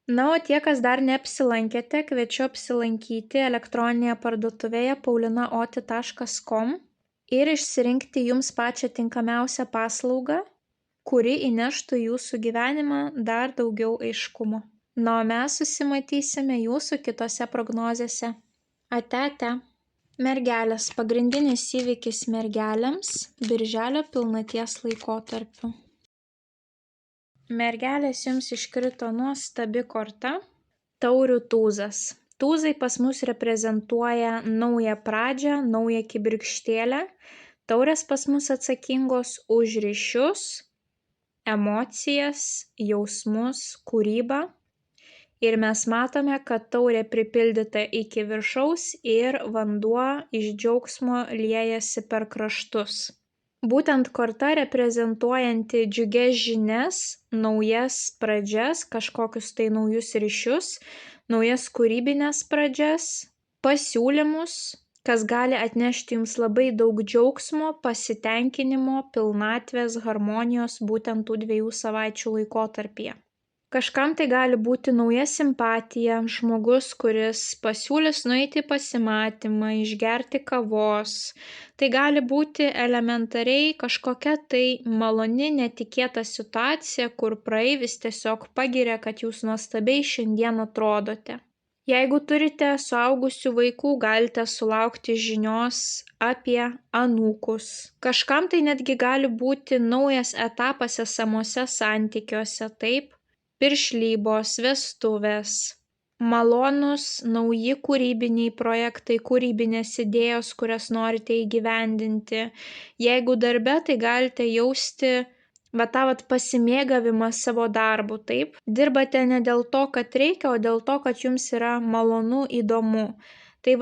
Na, o tie, kas dar neapsilankėte, kviečiu apsilankyti elektroninėje parduotuvėje paulinaoti.com ir išsirinkti jums pačią tinkamiausią paslaugą, kuri įneštų jūsų gyvenimą dar daugiau aiškumo. Na, o mes susimatysime jūsų kitose prognozėse. Ate. Mergelės – pagrindinis įvykis mergelėms birželio pilnaties laikotarpiu. Mergelės jums iškrito nuostabi korta – taurių tūzas. Tūzai pas mus reprezentuoja naują pradžią, naują kibirkštėlę. Taurės pas mus atsakingos už ryšius, emocijas, jausmus, kūrybą. Ir mes matome, kad taurė pripildyta iki viršaus ir vanduo iš džiaugsmo liejasi per kraštus. Būtent korta reprezentuojanti džiugias žinias, naujas pradžias, kažkokius tai naujus ryšius, naujas kūrybinės pradžias, pasiūlymus, kas gali atnešti jums labai daug džiaugsmo, pasitenkinimo, pilnatvės, harmonijos būtent tų 2 savaičių laikotarpyje. Kažkam tai gali būti nauja simpatija, žmogus, kuris pasiūlys nueiti į pasimatymą, išgerti kavos. Tai gali būti elementariai kažkokia tai maloni, netikėta situacija, kur praeivis tiesiog pagiria, kad jūs nuostabiai šiandien atrodote. Jeigu turite suaugusių vaikų, galite sulaukti žinios apie anūkus. Kažkam tai netgi gali būti naujas etapas esamuose santykiuose, taip? Piršlybos, vestuvės, malonus, nauji kūrybiniai projektai, kūrybinės idėjos, kurias norite įgyvendinti. Jeigu darbe, tai galite jausti tą pasimėgavimą savo darbu, taip? Dirbate ne dėl to, kad reikia, o dėl to, kad jums yra malonu, įdomu. Tai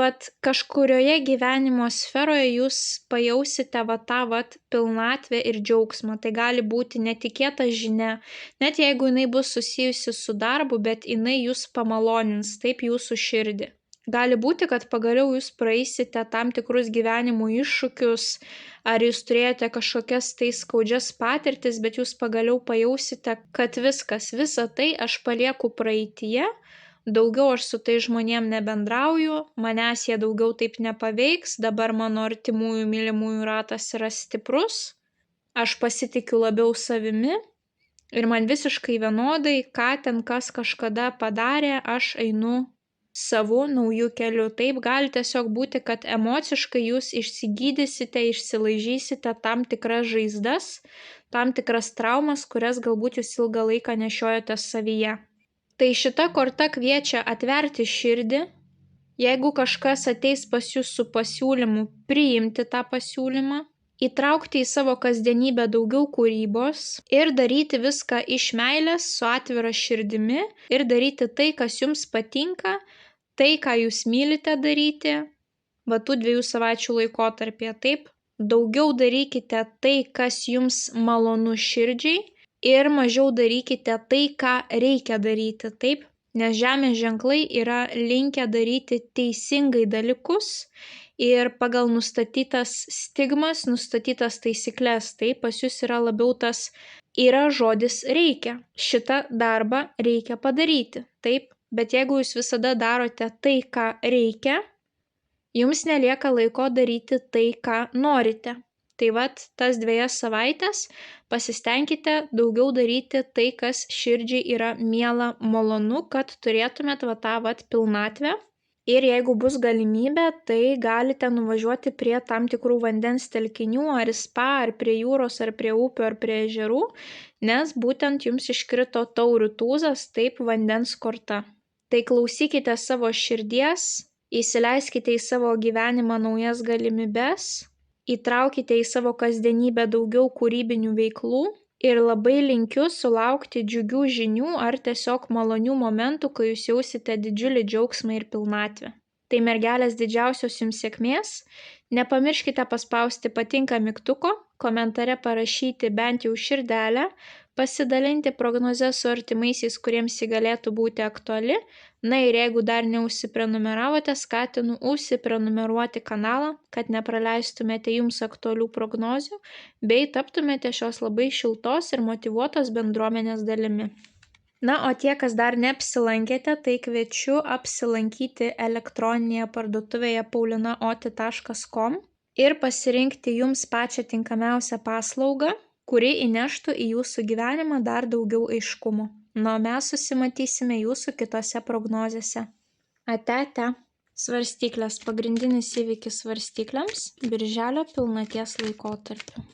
kažkurioje gyvenimo sferoje jūs pajausite tą pilnatvę ir džiaugsmą. Tai gali būti netikėta žinia, net jeigu jinai bus susijusi su darbu, bet jinai jūs pamalonins, taip jūsų širdį. Gali būti, kad pagaliau jūs praeisite tam tikrus gyvenimo iššūkius, ar jūs turėjote kažkokias tai skaudžias patirtis, bet jūs pagaliau pajausite, kad visa tai aš palieku praeityje. Daugiau aš su tai žmonėm nebendrauju, manęs jie daugiau taip nepaveiks, dabar mano artimųjų mylimųjų ratas yra stiprus, aš pasitikiu labiau savimi ir man visiškai vienodai, ką ten kas kažkada padarė, aš einu savu naujų keliu. Taip gali tiesiog būti, kad emociškai jūs išsigydysite, išsilaižysite tam tikras žaizdas, tam tikras traumas, kurias galbūt jūs ilgą laiką nešiojate savyje. Tai šita korta kviečia atverti širdį, jeigu kažkas ateis pas jūs su pasiūlymu, priimti tą pasiūlymą, įtraukti į savo kasdienybę daugiau kūrybos ir daryti viską iš meilės, su atvira širdimi ir daryti tai, kas jums patinka, tai, ką jūs mylite daryti, tų 2 savaičių laikotarpyje, taip, daugiau darykite tai, kas jums malonu širdžiai, ir mažiau darykite tai, ką reikia daryti, taip? Nes žemės ženklai yra linkę daryti teisingai dalykus ir pagal nustatytas stigmas, nustatytas taisyklės, taip? Pas jūs yra labiau yra žodis reikia. Šitą darbą reikia padaryti, taip? Bet jeigu jūs visada darote tai, ką reikia, jums nelieka laiko daryti tai, ką norite. Tai tas 2 savaitės pasistengkite daugiau daryti tai, kas širdžiai yra miela, malonu, kad turėtumėt tą pilnatvę. Ir jeigu bus galimybė, tai galite nuvažiuoti prie tam tikrų vandens telkinių, ar spa, ar prie jūros, ar prie upių, ar prie ežerų, nes būtent jums iškrito taurių tūzas, taip vandens korta. Tai klausykite savo širdies, įsileiskite į savo gyvenimą naujas galimybes, įtraukite į savo kasdienybę daugiau kūrybinių veiklų ir labai linkiu sulaukti džiugių žinių ar tiesiog malonių momentų, kai jūs jausite didžiulį džiaugsmą ir pilnatvę. Tai mergelės didžiausios jums sėkmės, nepamirškite paspausti patinka mygtuko, komentare parašyti bent jau širdelę, pasidalinti prognozes su artimaisiais, kuriems ji galėtų būti aktuali. Na ir jeigu dar neužsiprenumeravote, skatinu užsiprenumeruoti kanalą, kad nepraleistumėte jums aktualių prognozių, bei taptumėte šios labai šiltos ir motyvuotos bendruomenės dalimi. Na, o tie, kas dar neapsilankėte, tai kviečiu apsilankyti elektroninėje parduotuvėje paulinaoti.com ir pasirinkti jums pačią tinkamiausią paslaugą, kuri įneštų į jūsų gyvenimą dar daugiau aiškumo. Na, o mes susimatysime jūsų kitose prognozėse. Ate. Svarstyklės. Pagrindinis įvykis svarstyklėms birželio pilnaties laikotarpiu.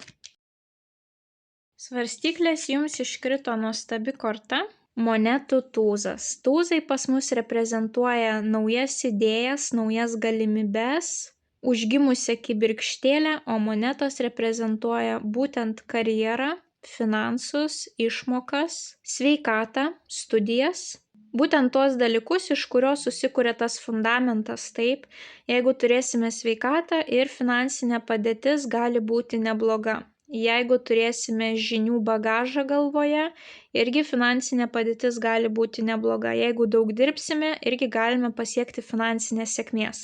Svarstyklės jums iškrito nuostabi korta. Monetų tūzas. Tūzai pas mus reprezentuoja naujas idėjas, naujas galimybes, užgimusią kibirkštėlę, o monetos reprezentuoja būtent karjerą, finansus, išmokas, sveikatą, studijas. Būtent tuos dalykus, iš kurio susikuria tas fundamentas. Taip, jeigu turėsime sveikatą ir finansinė padėtis gali būti nebloga. Jeigu turėsime žinių bagažą galvoje, irgi finansinė padėtis gali būti nebloga. Jeigu daug dirbsime, irgi galime pasiekti finansinės sėkmės.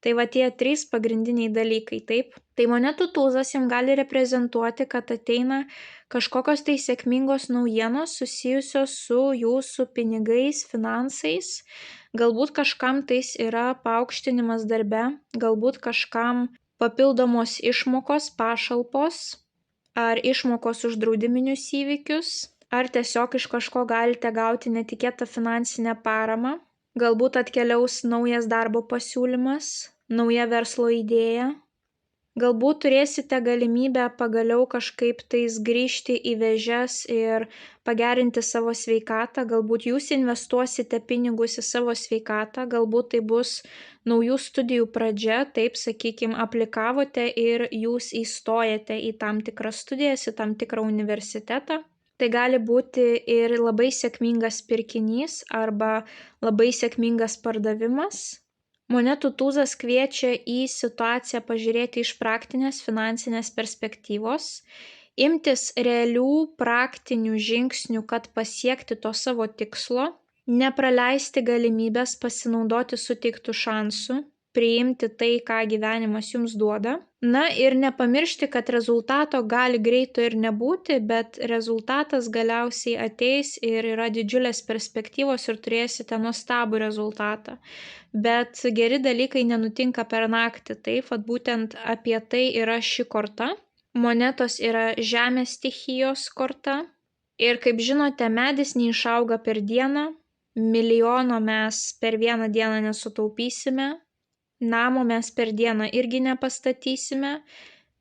Tai va tie 3 pagrindiniai dalykai, taip. Tai monetų tūzas jums gali reprezentuoti, kad ateina kažkokios tai sėkmingos naujienos susijusios su jūsų pinigais, finansais. Galbūt kažkam tais yra paaukštinimas darbe, galbūt kažkam papildomos išmokos, pašalpos, ar išmokos už draudiminius įvykius, ar tiesiog iš kažko galite gauti netikėtą finansinę paramą. Galbūt atkeliaus naujas darbo pasiūlymas, nauja verslo idėja. Galbūt turėsite galimybę pagaliau kažkaip tais grįžti į vėžes ir pagerinti savo sveikatą. Galbūt jūs investuosite pinigus į savo sveikatą, galbūt tai bus naujų studijų pradžia, taip sakykime, aplikavote ir jūs įstojate į tam tikras studijas, į tam tikrą universitetą. Tai gali būti ir labai sėkmingas pirkinys arba labai sėkmingas pardavimas. Monetų tūzas kviečia į situaciją pažiūrėti iš praktinės finansinės perspektyvos, imtis realių praktinių žingsnių, kad pasiekti to savo tikslo, nepraleisti galimybės pasinaudoti suteiktų šansų, priimti tai, ką gyvenimas jums duoda. Na ir nepamiršti, kad rezultato gali greito ir nebūti, bet rezultatas galiausiai ateis ir yra didžiulės perspektyvos ir turėsite nuostabų rezultatą. Bet geri dalykai nenutinka per naktį, taip, vat būtent apie tai yra ši korta. Monetos yra žemės stichijos korta. Ir kaip žinote, medis neišauga per dieną, milijono mes per vieną dieną nesutaupysime, namo mes per dieną irgi nepastatysime,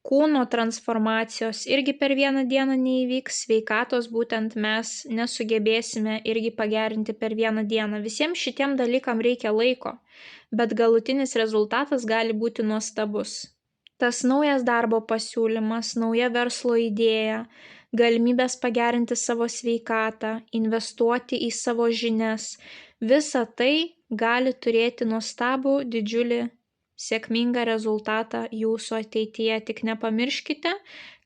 kūno transformacijos irgi per vieną dieną neįvyks, sveikatos būtent mes nesugebėsime irgi pagerinti per vieną dieną. Visiems šitiem dalykam reikia laiko, bet galutinis rezultatas gali būti nuostabus. Tas naujas darbo pasiūlymas, nauja verslo idėja, galimybės pagerinti savo sveikatą, investuoti į savo žinias, visa tai gali turėti nuostabų, didžiulį, sėkmingą rezultatą jūsų ateityje. Tik nepamirškite,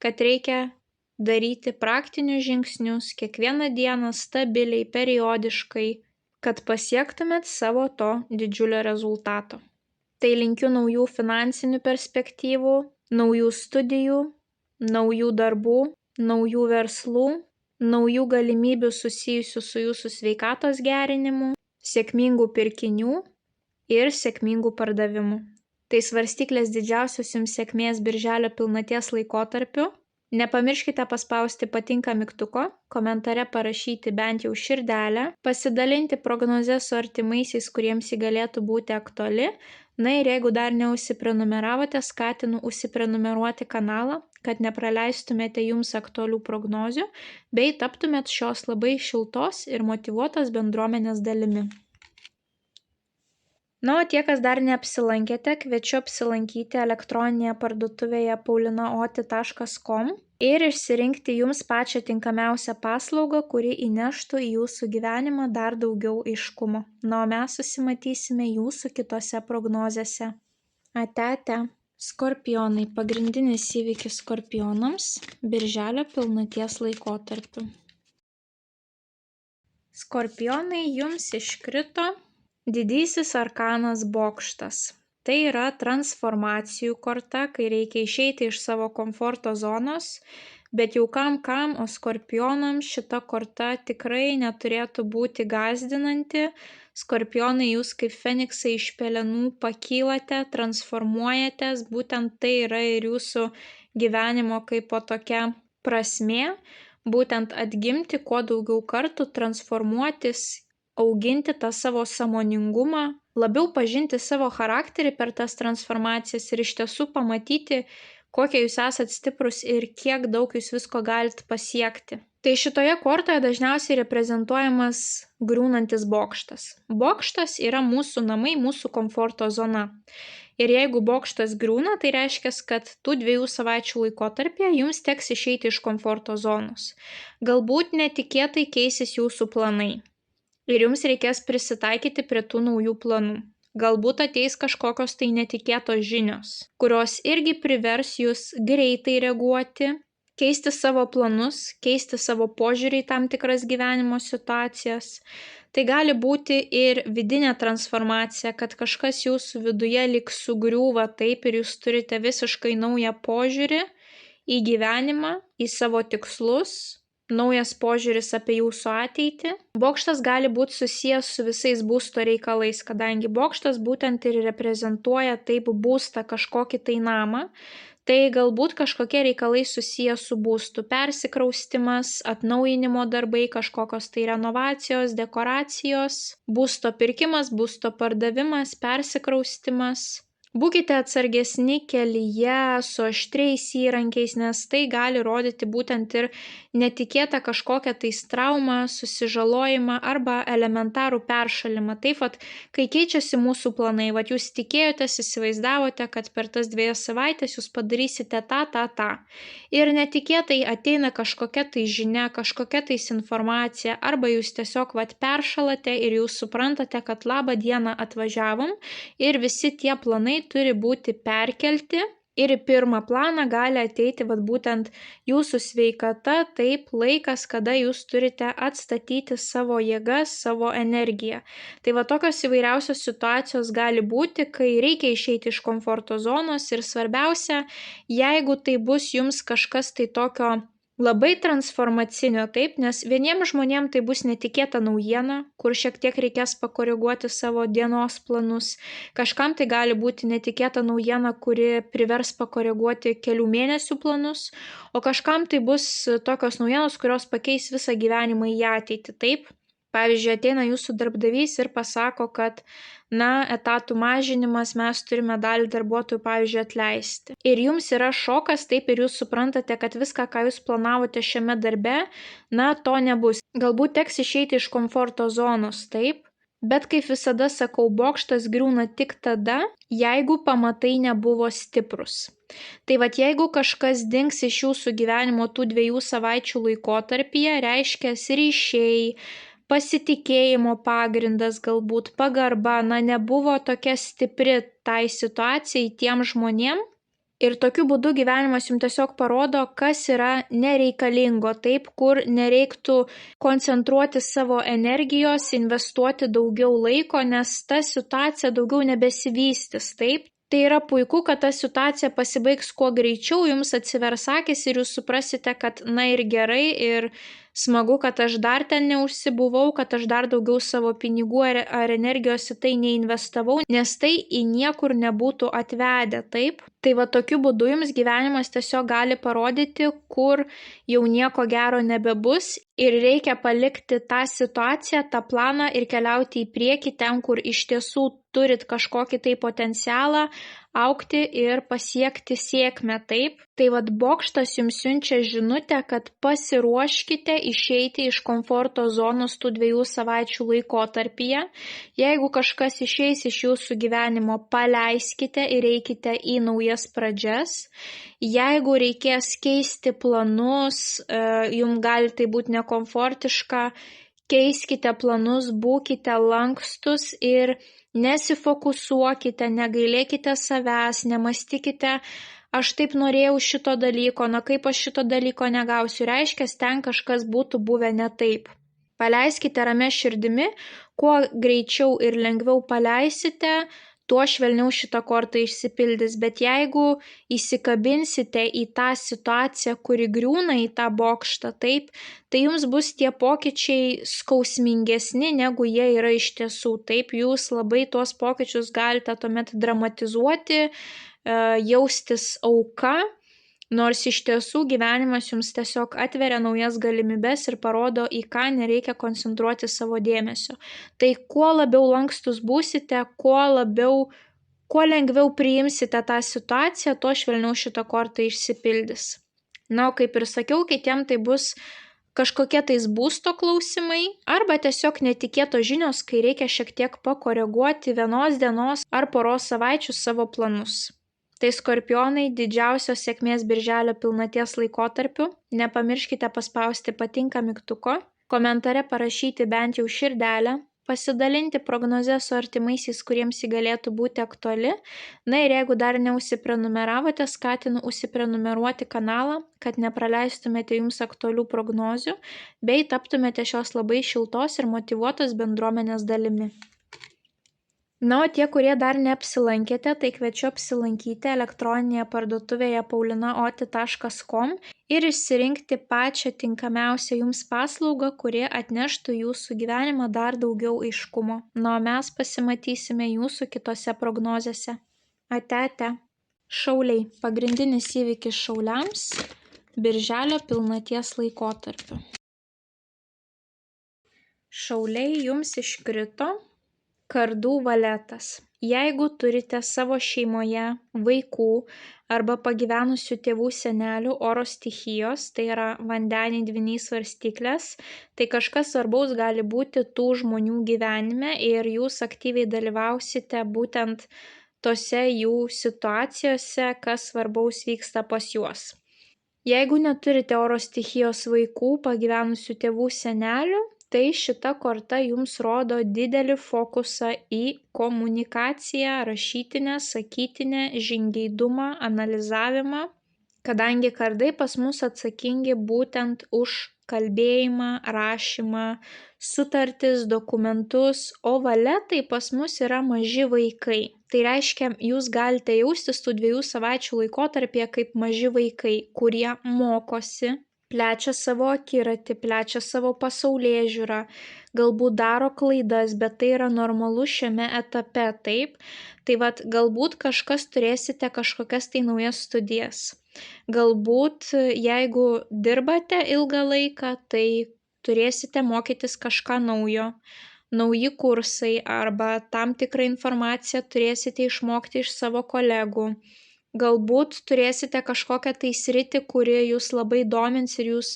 kad reikia daryti praktinius žingsnius kiekvieną dieną stabiliai, periodiškai, kad pasiektumėt savo to didžiulio rezultato. Tai linkiu naujų finansinių perspektyvų, naujų studijų, naujų darbų, naujų verslų, naujų galimybių susijusių su jūsų sveikatos gerinimu, sėkmingų pirkinių ir sėkmingų pardavimų. Tai svarstyklės didžiausios jums sėkmės birželio pilnaties laikotarpiu. Nepamirškite paspausti patinka mygtuko, komentare parašyti bent jau širdelę, pasidalinti prognozę su artimaisiais, kuriems ji galėtų būti aktuali. Na ir jeigu dar neužsiprenumeravote, skatinu užsiprenumeruoti kanalą, kad nepraleistumėte jums aktualių prognozių, bei taptumėt šios labai šiltos ir motyvuotos bendruomenės dalimi. Na, o tie, kas dar neapsilankėte, kviečiu apsilankyti elektroninėje parduotuvėje paulinaoti.com ir išsirinkti jums pačią tinkamiausią paslaugą, kuri įneštų į jūsų gyvenimą dar daugiau aiškumo. Na, o mes susimatysime jūsų kitose prognozėse. Ate. Skorpionai. Pagrindinis įvykis skorpionams birželio pilnaties laikotarpiu. Skorpionai, jums iškrito didysis arkanas bokštas. Tai yra transformacijų korta, kai reikia išeiti iš savo komforto zonos, bet jau kam, o skorpionams šita korta tikrai neturėtų būti gąsdinanti. Skorpionai, jūs kaip feniksai iš pelenų pakylate, transformuojatės, būtent tai yra ir jūsų gyvenimo kaip po tokia prasmė. būtent atgimti kuo daugiau kartų, transformuotis, auginti tą savo sąmoningumą, labiau pažinti savo charakterį per tas transformacijas ir iš tiesų pamatyti, kokie jūs esat stiprus ir kiek daug jūs visko galite pasiekti. Tai šitoje kortoje dažniausiai reprezentuojamas griūnantis bokštas. Bokštas yra mūsų namai, mūsų komforto zona. Ir jeigu bokštas griūna, tai reiškia, kad tų 2 savaičių laikotarpyje jums teks išeiti iš komforto zonos. Galbūt netikėtai keisis jūsų planai. Ir jums reikės prisitaikyti prie tų naujų planų. Galbūt ateis kažkokios tai netikėtos žinios, kurios irgi privers jūs greitai reaguoti, keisti savo planus, keisti savo požiūrį į tam tikras gyvenimo situacijas. Tai gali būti ir vidinė transformacija, kad kažkas jūsų viduje lyg sugriūva taip ir jūs turite visiškai naują požiūrį į gyvenimą, į savo tikslus, naujas požiūris apie jūsų ateitį. Bokštas gali būti susijęs su visais būsto reikalais, kadangi bokštas būtent ir reprezentuoja taip būstą, kažkokį tai namą. Tai galbūt kažkokie reikalai susiję su būstu, persikraustimas, atnaujinimo darbai, kažkokios tai renovacijos, dekoracijos, būsto pirkimas, būsto pardavimas, persikraustimas. Būkite atsargesni kelyje su aštriais įrankiais, nes tai gali rodyti būtent ir netikėtą kažkokią tais traumą, susižalojimą arba elementarų peršalimą. Taip, kai keičiasi mūsų planai, jūs tikėjotės, įsivaizdavote, kad per tas 2 savaitės jūs padarysite tą. Ir netikėtai ateina kažkokia tai žinia, kažkokia tais informacija, arba jūs tiesiog peršalate ir jūs suprantate, kad labą dieną atvažiavom ir visi tie planai turi būti perkelti ir į pirmą planą gali ateiti būtent jūsų sveikata, taip laikas, kada jūs turite atstatyti savo jėgas, savo energiją. Tai tokios įvairiausios situacijos gali būti, kai reikia išeiti iš komforto zonos ir svarbiausia, jeigu tai bus jums kažkas tai tokio labai transformacinio, taip, nes vieniems žmonėms tai bus netikėta naujiena, kur šiek tiek reikės pakoreguoti savo dienos planus. Kažkam tai gali būti netikėta naujiena, kuri privers pakoreguoti kelių mėnesių planus, o kažkam tai bus tokios naujienos, kurios pakeis visą gyvenimą į ateitį, taip. Pavyzdžiui, ateina jūsų darbdavys ir pasako, kad etatų mažinimas, mes turime dalį darbuotojų, pavyzdžiui, atleisti. Ir jums yra šokas, taip, ir jūs suprantate, kad viską, ką jūs planavote šiame darbe, to nebus. Galbūt teks išeiti iš komforto zonos, taip, bet kaip visada sakau, bokštas griūna tik tada, jeigu pamatai nebuvo stiprus. Tai jeigu kažkas dings iš jūsų gyvenimo tų 2 savaičių laikotarpyje, reiškia ryšiai, pasitikėjimo pagrindas, galbūt pagarba, nebuvo tokia stipri tai situacijai tiem žmonėm. Ir tokiu būdu gyvenimas jums tiesiog parodo, kas yra nereikalingo, taip, kur nereiktų koncentruoti savo energijos, investuoti daugiau laiko, nes ta situacija daugiau nebesivystys, taip. Tai yra puiku, kad ta situacija pasibaigs kuo greičiau, jums atsivers akis ir jūs suprasite, kad ir gerai, ir smagu, kad aš dar ten neužsibuvau, kad aš dar daugiau savo pinigų ar energijos į tai neinvestavau, nes tai į niekur nebūtų atvedę, taip. Tai tokiu būdu jums gyvenimas tiesiog gali parodyti, kur jau nieko gero nebebus ir reikia palikti tą situaciją, tą planą ir keliauti į priekį ten, kur iš tiesų turit kažkokį tai potencialą augti ir pasiekti sėkmę, taip. Tai bokštas jums siunčia žinutę, kad pasiruoškite išeiti iš komforto zonos tų 2 savaičių laikotarpyje. Jeigu kažkas išeis iš jūsų gyvenimo, paleiskite ir eikite į naujas pradžias. Jeigu reikės keisti planus, jums gali tai būti nekomfortiška, keiskite planus, būkite lankstus ir nesifokusuokite, negailėkite savęs, nemastykite, aš taip norėjau šito dalyko, kaip aš šito dalyko negausiu, reiškia, ten kažkas būtų buvę ne taip. Paleiskite ramia širdimi, kuo greičiau ir lengviau paleisite, tuo švelniau šitą kortą išsipildys, bet jeigu įsikabinsite į tą situaciją, kuri griūna į tą bokštą, taip, tai jums bus tie pokyčiai skausmingesni, negu jie yra iš tiesų, taip, jūs labai tuos pokyčius galite tuomet dramatizuoti, jaustis auka, Nors iš tiesų gyvenimas jums tiesiog atveria naujas galimybes ir parodo, į ką nereikia koncentruoti savo dėmesio. Tai kuo labiau lankstus būsite, kuo lengviau priimsite tą situaciją, tuo švelniau šita korta išsipildys. Na, o kaip ir sakiau, kitiem tai bus kažkokie tais būsto klausimai arba tiesiog netikėtos žinios, kai reikia šiek tiek pakoreguoti vienos dienos ar poros savaičių savo planus. Tai skorpionai, didžiausios sėkmės birželio pilnaties laikotarpiu. Nepamirškite paspausti patinka mygtuko, komentare parašyti bent jau širdelę, pasidalinti prognozę su artimaisiais, kuriems ji galėtų būti aktuali. Na ir jeigu dar neužsiprenumeravote, skatinu užsiprenumeruoti kanalą, kad nepraleistumėte jums aktualių prognozių, bei taptumėte šios labai šiltos ir motyvuotos bendruomenės dalimi. Na, o tie, kurie dar neapsilankėte, tai kviečiu apsilankyti elektroninėje parduotuvėje paulinaoti.com ir išsirinkti pačią tinkamiausią jums paslaugą, kuri atneštų jūsų gyvenimą dar daugiau aiškumo. Na, o mes pasimatysime jūsų kitose prognozėse. Ate. Šauliai. Pagrindinis įvykis šauliams birželio pilnaties laikotarpiu. Šauliai, jums iškrito kardų valetas. Jeigu turite savo šeimoje vaikų arba pagyvenusių tėvų senelių oro stichijos, tai yra vandenį, dvynys, svarstyklės, tai kažkas svarbaus gali būti tų žmonių gyvenime ir jūs aktyviai dalyvausite būtent tose jų situacijose, kas svarbaus vyksta pas juos. Jeigu neturite oro stichijos vaikų, pagyvenusių tėvų senelių, tai šita korta jums rodo didelį fokusą į komunikaciją, rašytinę, sakytinę, žingeidumą, analizavimą, kadangi kardai pas mus atsakingi būtent už kalbėjimą, rašymą, sutartis, dokumentus, o valetai pas mus yra maži vaikai. Tai reiškia, jūs galite jaustis tų 2 savaičių laikotarpyje kaip maži vaikai, kurie mokosi, plečia savo akiratį, plečia savo pasaulėžiūrą, galbūt daro klaidas, bet tai yra normalu šiame etape, taip? Tai galbūt kažkas turėsite kažkokias tai naujas studijas. Galbūt jeigu dirbate ilgą laiką, tai turėsite mokytis kažką naujo, nauji kursai arba tam tikrą informaciją turėsite išmokti iš savo kolegų. Galbūt turėsite kažkokią tai sritį, kuri jūs labai domins ir jūs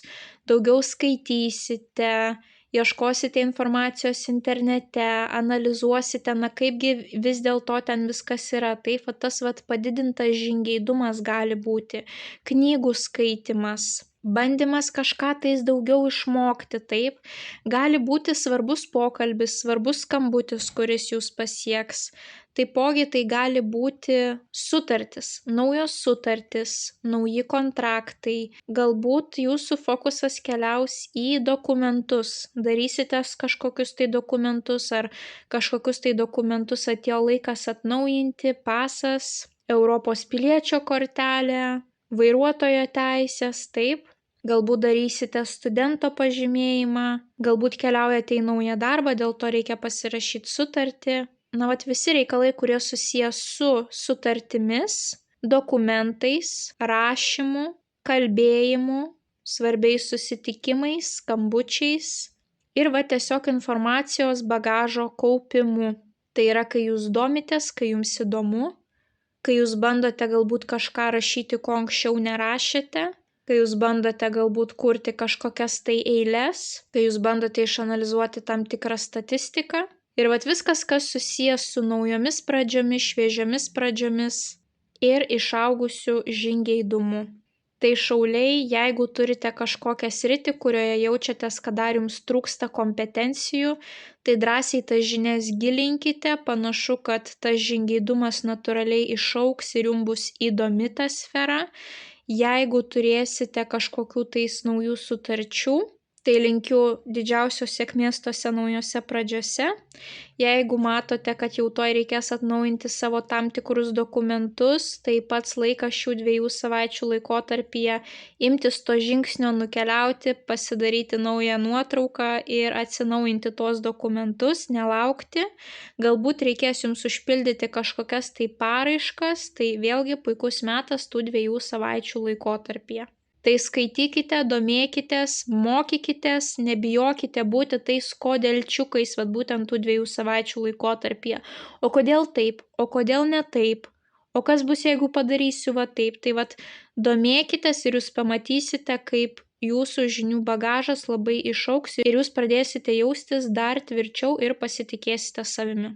daugiau skaitysite, ieškosite informacijos internete, analizuosite, kaipgi vis dėlto ten viskas yra. Taip, tas padidintas žingeidumas gali būti, knygų skaitimas, bandymas kažką tais daugiau išmokti, taip, gali būti svarbus pokalbis, svarbus skambutis, kuris jūs pasieks. Taipogi tai gali būti sutartis, naujos sutartis, nauji kontraktai, galbūt jūsų fokusas keliaus į dokumentus, darysite kažkokius tai dokumentus ar kažkokius tai dokumentus atėjo laikas atnaujinti, pasas, Europos piliečio kortelė, vairuotojo teisės, taip. Galbūt darysite studento pažymėjimą, galbūt keliaujate į naują darbą, dėl to reikia pasirašyti sutartį. Visi reikalai, kurie susiję su sutartimis, dokumentais, rašymu, kalbėjimu, svarbiais susitikimais, skambučiais ir tiesiog informacijos bagažo kaupimu. Tai yra, kai jūs domitės, kai jums įdomu, kai jūs bandote galbūt kažką rašyti, ko anksčiau nerašėte, kai jūs bandote galbūt kurti kažkokias tai eiles, kai jūs bandote išanalizuoti tam tikrą statistiką. Ir viskas, kas susijęs su naujomis pradžiomis, šviežiomis pradžiomis ir išaugusiu žingeidumu. Tai šauliai, jeigu turite kažkokią sritį, kurioje jaučiatės, kad dar jums trūksta kompetencijų, tai drąsiai tas žinias gilinkite, panašu, kad tas žingeidumas natūraliai išaugs ir jums bus įdomi ta sfera. Jeigu turėsite kažkokių tais naujų sutarčių, Tai linkiu didžiausios sėkmės tose naujose pradžiose. Jeigu matote, kad jau tuoj reikės atnaujinti savo tam tikrus dokumentus, tai pats laikas šių 2 savaičių laikotarpyje imtis to žingsnio nukeliauti, pasidaryti naują nuotrauką ir atsinaujinti tuos dokumentus, nelaukti. Galbūt reikės jums užpildyti kažkokias tai paraiškas, tai vėlgi puikus metas tų 2 savaičių laikotarpyje. Tai skaitykite, domėkitės, mokykitės, nebijokite būti tais kodėlčiukais, būtent tų 2 savaičių laikotarpyje. O kodėl taip? O kodėl ne taip? O kas bus, jeigu padarysiu taip? Tai domėkitės ir jūs pamatysite, kaip jūsų žinių bagažas labai išaugs ir jūs pradėsite jaustis dar tvirčiau ir pasitikėsite savimi.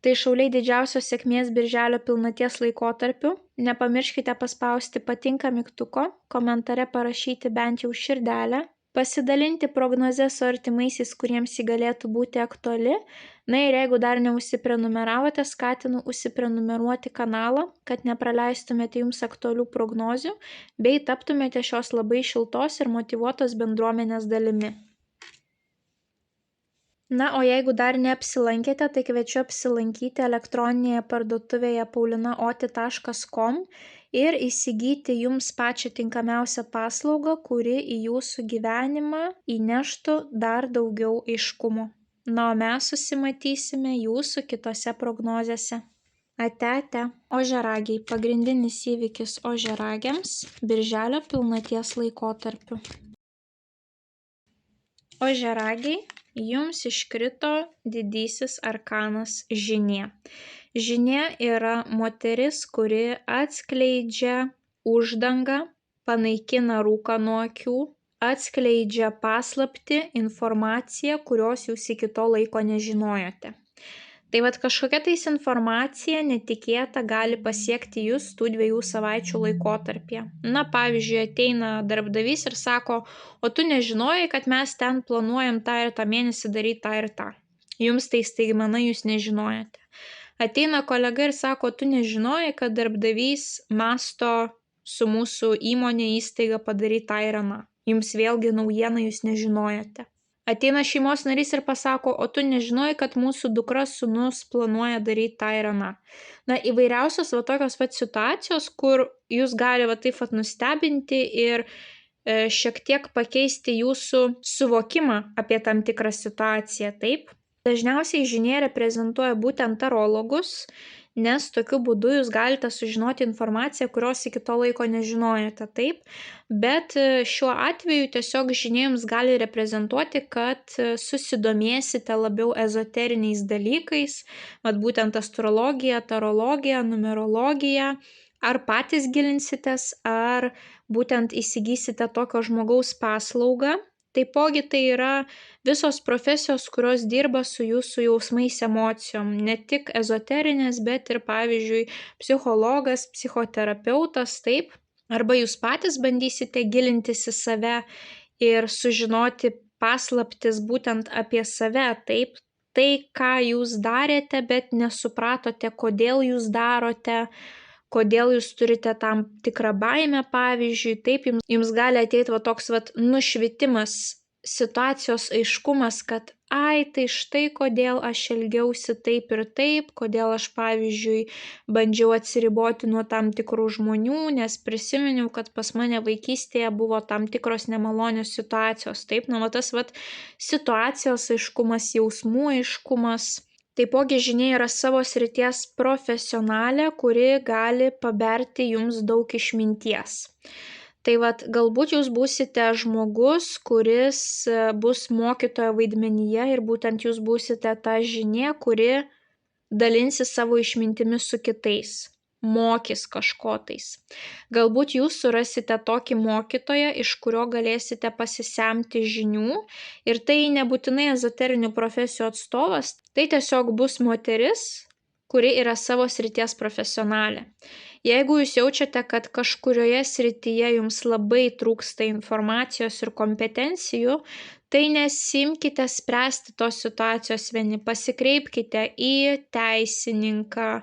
Tai šauliai didžiausios sėkmės birželio pilnaties laikotarpiu. Nepamirškite paspausti patinka mygtuko, komentare parašyti bent jau širdelę, pasidalinti prognozę su artimaisiais, kuriems ji galėtų būti aktuali. Na ir jeigu dar neužsiprenumeravote, skatinu užsiprenumeruoti kanalą, kad nepraleistumėte jums aktualių prognozių, bei taptumėte šios labai šiltos ir motyvuotos bendruomenės dalimi. Na, o jeigu dar neapsilankėte, tai kviečiu apsilankyti elektroninėje parduotuvėje paulinaoti.com ir įsigyti jums pačią tinkamiausią paslaugą, kuri į jūsų gyvenimą įneštų dar daugiau aiškumo. Na, o mes susimatysime jūsų kitose prognozėse. Ate. Ožiaragiai. Pagrindinis įvykis ožiaragiams birželio pilnaties laikotarpiu. Ožiaragiai. Jums iškrito didysis arkanas Žinė. Žinė yra moteris, kuri atskleidžia uždangą, panaikina rūką nuo akių, atskleidžia paslaptį, informaciją, kurios jūs iki to laiko nežinojote. Tai kažkokia tais informacija netikėta gali pasiekti jūs tų 2 savaičių laikotarpyje. Na, pavyzdžiui, ateina darbdavys ir sako, o tu nežinojai, kad mes ten planuojam tą ir tą mėnesį daryti tą ir tą. Jums tai staigmena, jūs nežinojate. Ateina kolega ir sako, tu nežinojai, kad darbdavys masto su mūsų įmonė įstaiga padaryti tą ir aną. Jums vėlgi naujiena, jūs nežinojate. Ateina šeimos narys ir pasako, o tu nežinojai, kad mūsų dukra sūnus planuoja daryti tą ir aną. Na, įvairiausios tokios situacijos, kur jūs gali taip nustebinti ir šiek tiek pakeisti jūsų suvokimą apie tam tikrą situaciją, taip? Dažniausiai Žinė reprezentuoja būtent tarologus, nes tokiu būdu jūs galite sužinoti informaciją, kurios iki to laiko nežinojate, taip? Bet šiuo atveju tiesiog Žinė jums gali reprezentuoti, kad susidomėsite labiau ezoteriniais dalykais, būtent astrologija, tarologija, numerologija, ar patys gilinsitės, ar būtent įsigysite tokio žmogaus paslaugą. Taipogi tai yra visos profesijos, kurios dirba su jūsų jausmais, emocijom. Ne tik ezoterinės, bet ir, pavyzdžiui, psichologas, psichoterapeutas, taip. Arba jūs patys bandysite gilintis į save ir sužinoti paslaptis būtent apie save, taip. Tai, ką jūs darėte, bet nesupratote, kodėl jūs darote, kodėl jūs turite tam tikrą baimę, pavyzdžiui, taip jums gali ateiti toks nušvitimas, situacijos aiškumas, kad tai štai kodėl aš elgiausi taip ir taip, kodėl aš, pavyzdžiui, bandžiau atsiriboti nuo tam tikrų žmonių, nes prisiminiau, kad pas mane vaikystėje buvo tam tikros nemalonios situacijos, taip, tas situacijos aiškumas, jausmų aiškumas. Taipogi Žinė yra savo srities profesionalė, kuri gali paberti jums daug išminties. Tai galbūt jūs būsite žmogus, kuris bus mokytojo vaidmenyje ir būtent jūs būsite ta Žinė, kuri dalinsi savo išmintimi su kitais, mokys kažko tais. Galbūt jūs surasite tokį mokytoją, iš kurio galėsite pasisemti žinių ir tai nebūtinai ezoterinių profesijų atstovas, tai tiesiog bus moteris, kuri yra savo srities profesionalė. Jeigu jūs jaučiate, kad kažkurioje srityje jums labai trūksta informacijos ir kompetencijų, tai nesimkite spręsti tos situacijos vieni, pasikreipkite į teisininką,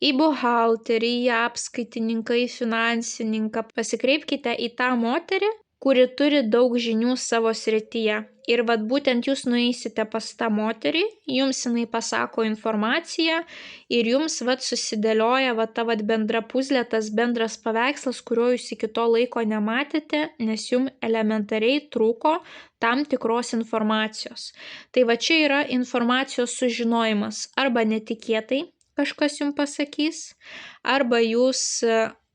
į buhalterį, į apskaitininką, į finansininką. Pasikreipkite į tą moterį, kuri turi daug žinių savo srityje. Ir vat būtent jūs nueisite pas tą moterį, jums jinai pasako informaciją ir jums vat susidėlioja vat ta vat bendra puzlė, tas bendras paveikslas, kurio jūs iki to laiko nematėte, nes jums elementariai trūko tam tikros informacijos. Tai va čia yra informacijos sužinojimas. Arba netikėtai kažkas jums pasakys, arba jūs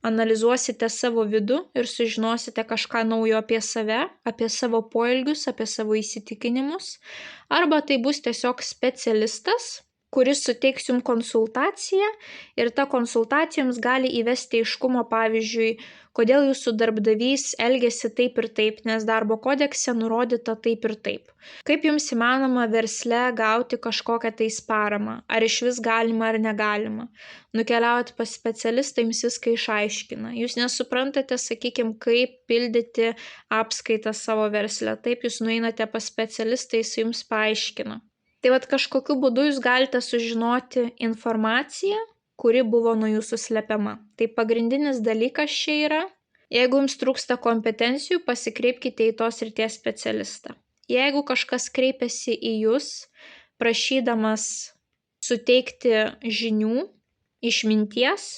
analizuosite savo vidų ir sužinosite kažką naujo apie save, apie savo poelgius, apie savo įsitikinimus, arba tai bus tiesiog specialistas, kuris suteiks jums konsultaciją ir ta konsultacija jums gali įvesti aiškumo, pavyzdžiui, kodėl jūsų darbdavys elgiasi taip ir taip, nes darbo kodekse nurodyta taip ir taip. Kaip jums įmanoma versle gauti kažkokią tais paramą, ar iš vis galima ar negalima. Nukeliaujat pas specialistą, jums viską išaiškina. Jūs nesuprantate, sakykime, kaip pildyti apskaitą savo versle. Taip jūs nueinate pas specialistą, jis jums paaiškina. Tai vat kažkokiu būdu jūs galite sužinoti informaciją, kuri buvo nuo jūsų slepiama. Tai pagrindinis dalykas čia yra, jeigu jums trūksta kompetencijų, pasikreipkite į tos srities specialistą. Jeigu kažkas kreipiasi į jūs, prašydamas suteikti žinių, išminties,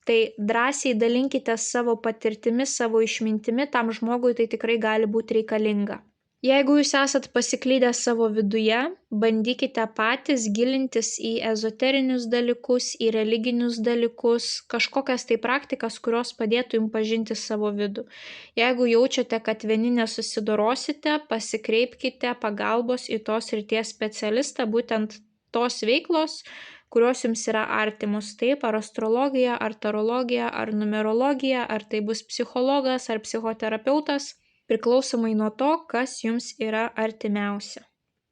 tai drąsiai dalinkite savo patirtimi, savo išmintimi, tam žmogui tai tikrai gali būti reikalinga. Jeigu jūs esat pasiklydę savo viduje, bandykite patys gilintis į ezoterinius dalykus, į religinius dalykus, kažkokias tai praktikas, kurios padėtų jums pažinti savo vidų. Jeigu jaučiate, kad vieni nesusidorosite, pasikreipkite pagalbos į tos srities specialistą, būtent tos veiklos, kurios jums yra artimos. Taip, ar astrologija, ar tarologija, ar numerologija, ar tai bus psichologas, ar psichoterapeutas, priklausomai nuo to, kas jums yra artimiausia.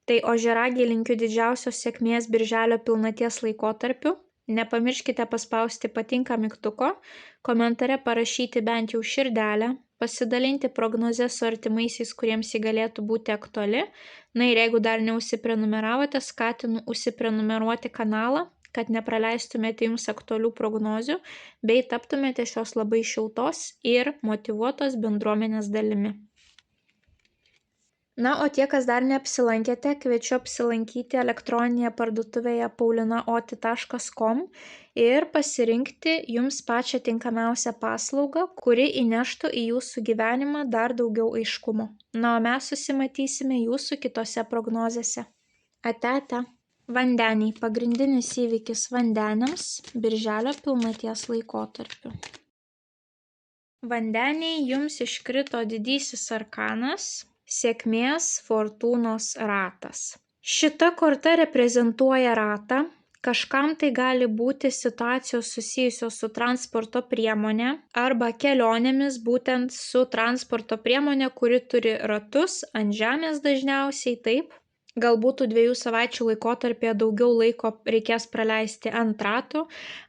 Tai ožiaragiai linkiu didžiausios sėkmės birželio pilnaties laikotarpiu. Nepamirškite paspausti patinka mygtuko, komentare parašyti bent jau širdelę, pasidalinti prognozę su artimaisiais, kuriems ji galėtų būti aktuali. Na ir jeigu dar neužsiprenumeravote, skatinu užsiprenumeruoti kanalą, kad nepraleistumėte jums aktualių prognozių, bei taptumėte šios labai šiltos ir motyvuotos bendruomenės dalimi. Na, o tie, kas dar neapsilankėte, kviečiu apsilankyti elektroninėje parduotuvėje paulinaoti.com ir pasirinkti jums pačią tinkamiausią paslaugą, kuri įneštų į jūsų gyvenimą dar daugiau aiškumo. Na, o mes susimatysime jūsų kitose prognozėse. Ate. Vandeniai. Pagrindinis įvykis vandeniams birželio pilnaties laikotarpiu. Vandeniai, jums iškrito didysis arkanas, sėkmės fortūnos ratas. Šita korta reprezentuoja ratą. Kažkam tai gali būti situacijos susijusios su transporto priemonė arba kelionėmis būtent su transporto priemonė, kuri turi ratus ant žemės dažniausiai, taip. Galbūt 2 savaičių laikotarpyje daugiau laiko reikės praleisti ant ratų,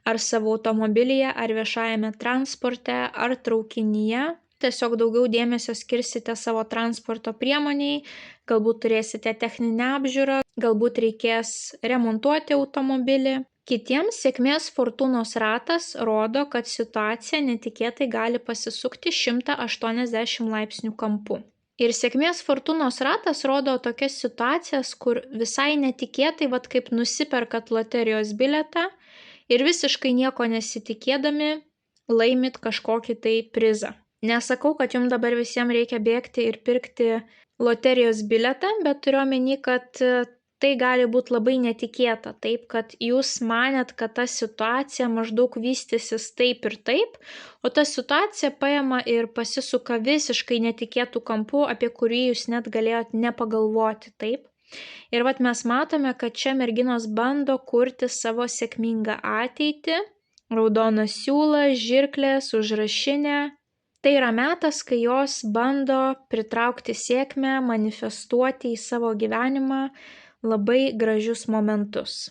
ar savo automobilyje, ar viešajame transporte, ar traukinyje. Tiesiog daugiau dėmesio skirsite savo transporto priemoniai, galbūt turėsite techninę apžiūrą, galbūt reikės remontuoti automobilį. Kitiems sėkmės fortūnos ratas rodo, kad situacija netikėtai gali pasisukti 180 laipsnių kampu. Ir sėkmės fortūnos ratas rodo tokias situacijas, kur visai netikėtai, vat kaip nusiperkat loterijos bilietą ir visiškai nieko nesitikėdami laimit kažkokį tai prizą. Nesakau, kad jums dabar visiems reikia bėgti ir pirkti loterijos bilietą, bet turiu omeny, kad tai gali būti labai netikėta, taip, kad jūs manėt, kad ta situacija maždaug vystysis taip ir taip, o ta situacija paima ir pasisuka visiškai netikėtų kampų, apie kurį jūs net galėjot nepagalvoti, taip. Ir vat mes matome, kad čia merginos bando kurti savo sėkmingą ateitį, raudonas siūlas, žirklės, užrašinė. Tai yra metas, kai jos bando pritraukti sėkmę, manifestuoti į savo gyvenimą labai gražius momentus.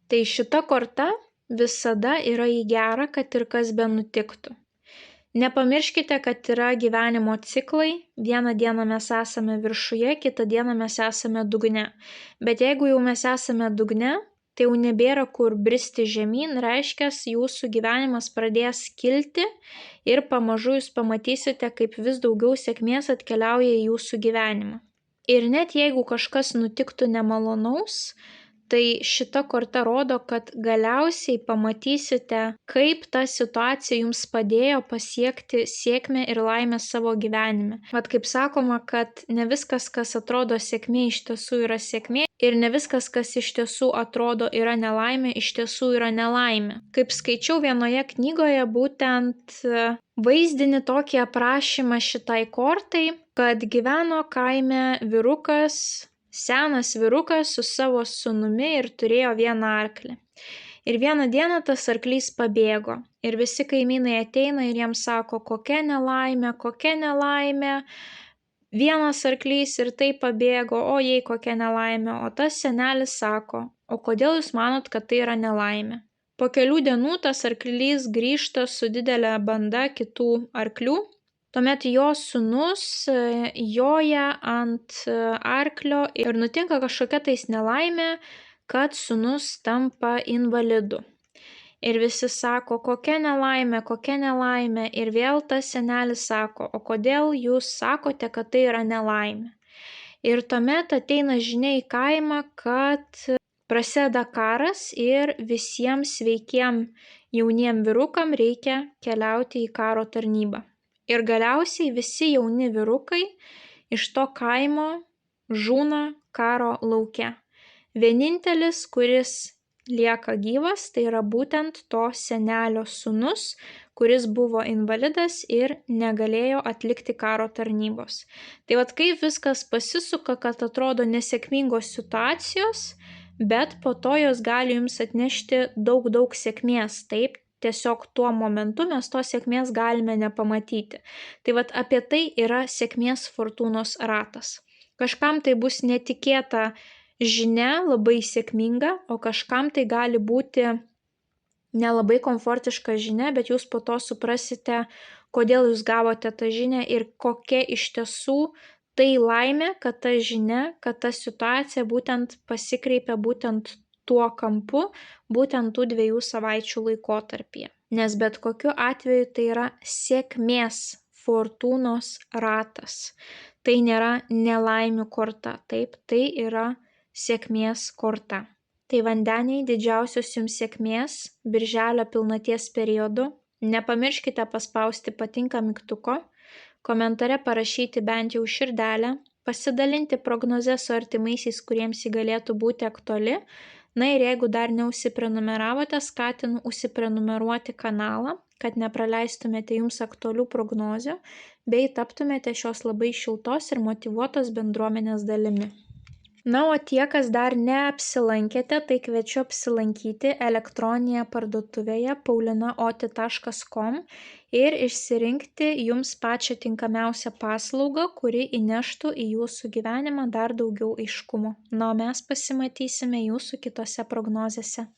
Tai šita korta visada yra į gerą, kad ir kas be nutiktų. Nepamirškite, kad yra gyvenimo ciklai, vieną dieną mes esame viršuje, kitą dieną mes esame dugne. Bet jeigu jau mes esame dugne, tai jau nebėra kur bristi žemyn, reiškia, jūsų gyvenimas pradės kilti ir pamažu jūs pamatysite, kaip vis daugiau sėkmės atkeliauja į jūsų gyvenimą. Ir net jeigu kažkas nutiktų nemalonaus, tai šita korta rodo, kad galiausiai pamatysite, kaip ta situacija jums padėjo pasiekti sėkmę ir laimę savo gyvenime. Vat kaip sakoma, kad ne viskas, kas atrodo sėkmė, iš tiesų yra sėkmė ir ne viskas, kas iš tiesų atrodo yra nelaimė, iš tiesų yra nelaimė. Kaip skaičiau vienoje knygoje būtent vaizdinį tokį aprašymą šitai kortai, kad gyveno kaime vyrukas, senas vyrukas su savo sūnumi ir turėjo vieną arklį. Ir vieną dieną tas arklys pabėgo. Ir visi kaimynai ateina ir jiems sako, kokia nelaimė. Vienas arklys ir tai pabėgo, o jei kokia nelaimė. O tas senelis sako, o kodėl jūs manot, kad tai yra nelaimė? Po kelių dienų tas arklys grįžta su didelė banda kitų arklių. Tuomet jo sūnus joja ant arklio ir nutinka kažkokia tais nelaimė, kad sūnus tampa invalidu. Ir visi sako, kokia nelaimė. Ir vėl tas senelis sako, o kodėl jūs sakote, kad tai yra nelaimė? Ir tuomet ateina žinia į kaimą, kad prasideda karas ir visiems sveikiem jauniem vyrukam reikia keliauti į karo tarnybą. Ir galiausiai visi jauni vyrukai iš to kaimo žūna karo lauke. Vienintelis, kuris lieka gyvas, tai yra būtent to senelio sūnus, kuris buvo invalidas ir negalėjo atlikti karo tarnybos. Tai vat kaip viskas pasisuka, kad atrodo nesėkmingos situacijos, bet po to jos gali jums atnešti daug sėkmės, taip? Tiesiog tuo momentu mes tos sėkmės galime nepamatyti. Tai vat apie tai yra sėkmės fortūnos ratas. Kažkam tai bus netikėta žinia, labai sėkminga, o kažkam tai gali būti nelabai komfortiška žinia, bet jūs po to suprasite, kodėl jūs gavote tą žinią ir kokia iš tiesų tai laimė, kad ta žinia, kad ta situacija būtent pasikreipia būtent tuo kampu, būtent tų 2 savaičių laikotarpyje. Nes bet kokiu atveju tai yra sėkmės fortūnos ratas. Tai nėra nelaimių korta, taip, tai yra sėkmės korta. Tai vandeniai, didžiausios jums sėkmės birželio pilnaties periodu. Nepamirškite paspausti patinka mygtuko, komentare parašyti bent jau širdelę, pasidalinti prognozę su artimaisiais, kuriems ji galėtų būti aktuali. Na ir jeigu dar neužsiprenumeravote, skatinu užsiprenumeruoti kanalą, kad nepraleistumėte jums aktualių prognozių, bei taptumėte šios labai šiltos ir motyvuotos bendruomenės dalimi. Na, o tie, kas dar neapsilankėte, tai kviečiu apsilankyti elektroninėje parduotuvėje paulinaoti.com ir išsirinkti jums pačią tinkamiausią paslaugą, kuri įneštų į jūsų gyvenimą dar daugiau aiškumo. Na, o mes pasimatysime jūsų kitose prognozėse.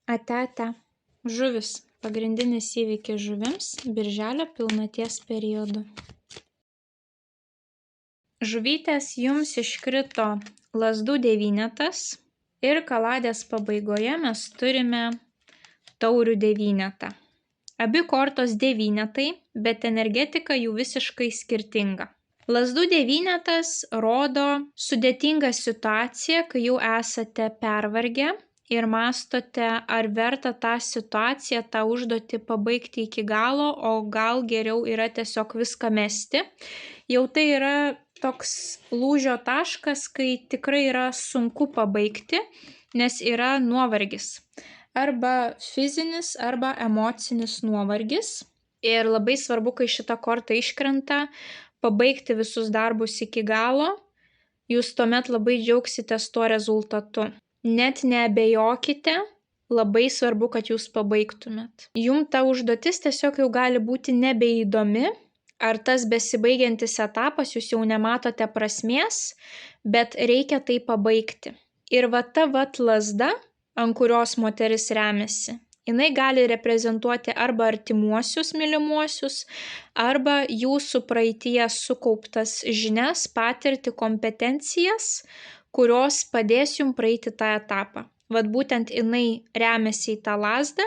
Ate. Žuvis. Pagrindinis įvykis žuvims birželio pilnaties periodu. Žuvytės jums iškrito lazdų 9 ir kaladės pabaigoje mes turime taurių 9. Abi kortos 9, bet energetika jų visiškai skirtinga. Lazdų 9 rodo sudėtingą situaciją, kai jau esate pervargę ir mąstote, ar verta tą situaciją, tą užduotį pabaigti iki galo, o gal geriau yra tiesiog viską mesti. Jau tai yra toks lūžio taškas, kai tikrai yra sunku pabaigti, nes yra nuovargis. Arba fizinis, arba emocinis nuovargis. Ir labai svarbu, kai šita korta iškrenta, pabaigti visus darbus iki galo. Jūs tuomet labai džiaugsitės tuo rezultatu. Net neabejokite, labai svarbu, kad jūs pabaigtumėt. Jums ta užduotis tiesiog jau gali būti nebeįdomi, ar tas besibaigiantis etapas, jūs jau nematote prasmės, bet reikia tai pabaigti. Ir va ta lazda, ant kurios moteris remiasi, jinai gali reprezentuoti arba artimuosius mylimuosius, arba jūsų praeityje sukauptas žinias, patirtį, kompetencijas, kurios padės jums praeiti tą etapą. vat būtent jinai remiasi į tą lazdą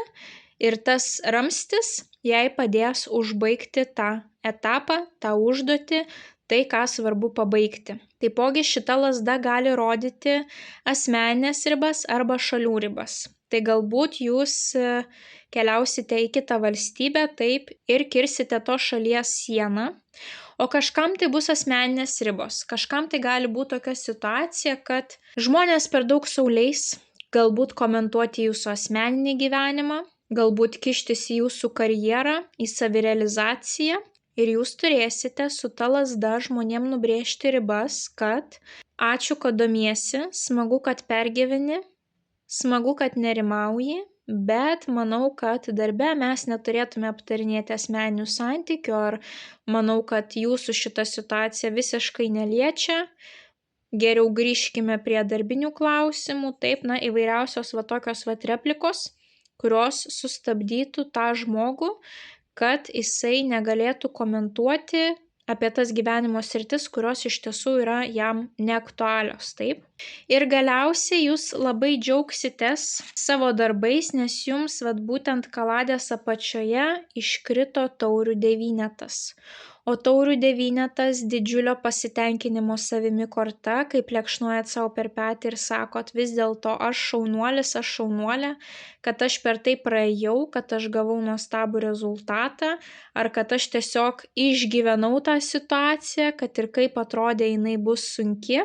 ir tas ramstis jai padės užbaigti tą etapą, tą užduotį, tai, ką svarbu pabaigti. Taipogi šita lazda gali rodyti asmeninės ribas arba šalių ribas. Tai galbūt jūs keliausite į kitą valstybę, taip, ir kirsite to šalies sieną, o kažkam tai bus asmeninės ribos. Kažkam tai gali būti tokia situacija, kad žmonės per daug sau leis, galbūt komentuoti jūsų asmeninį gyvenimą, galbūt kištis į jūsų karjerą, į savirealizaciją ir jūs turėsite su ta lazda žmonėm nubrėžti ribas, kad ačiū, kad domiesi, smagu, kad pergyveni, smagu, kad nerimauji, bet manau, kad darbe mes neturėtume aptarinėti asmeninių santykių, ar manau, kad jūsų šita situacija visiškai neliečia, geriau grįžkime prie darbinių klausimų, taip, įvairiausios va tokios va replikos, kurios sustabdytų tą žmogų, kad jisai negalėtų komentuoti apie tas gyvenimo sritis, kurios iš tiesų yra jam neaktualios, taip. Ir galiausiai jūs labai džiaugsitės savo darbais, nes jums vat būtent kaladės apačioje iškrito taurių devynetas. O taurių devynetas didžiulio pasitenkinimo savimi korta, kai plekšnuojat savo per petį ir sakot, vis dėlto aš šaunuolis, aš šaunuolė, kad aš per tai praėjau, kad aš gavau nuostabų rezultatą, ar kad aš tiesiog išgyvenau tą situaciją, kad ir kaip atrodė jinai bus sunki.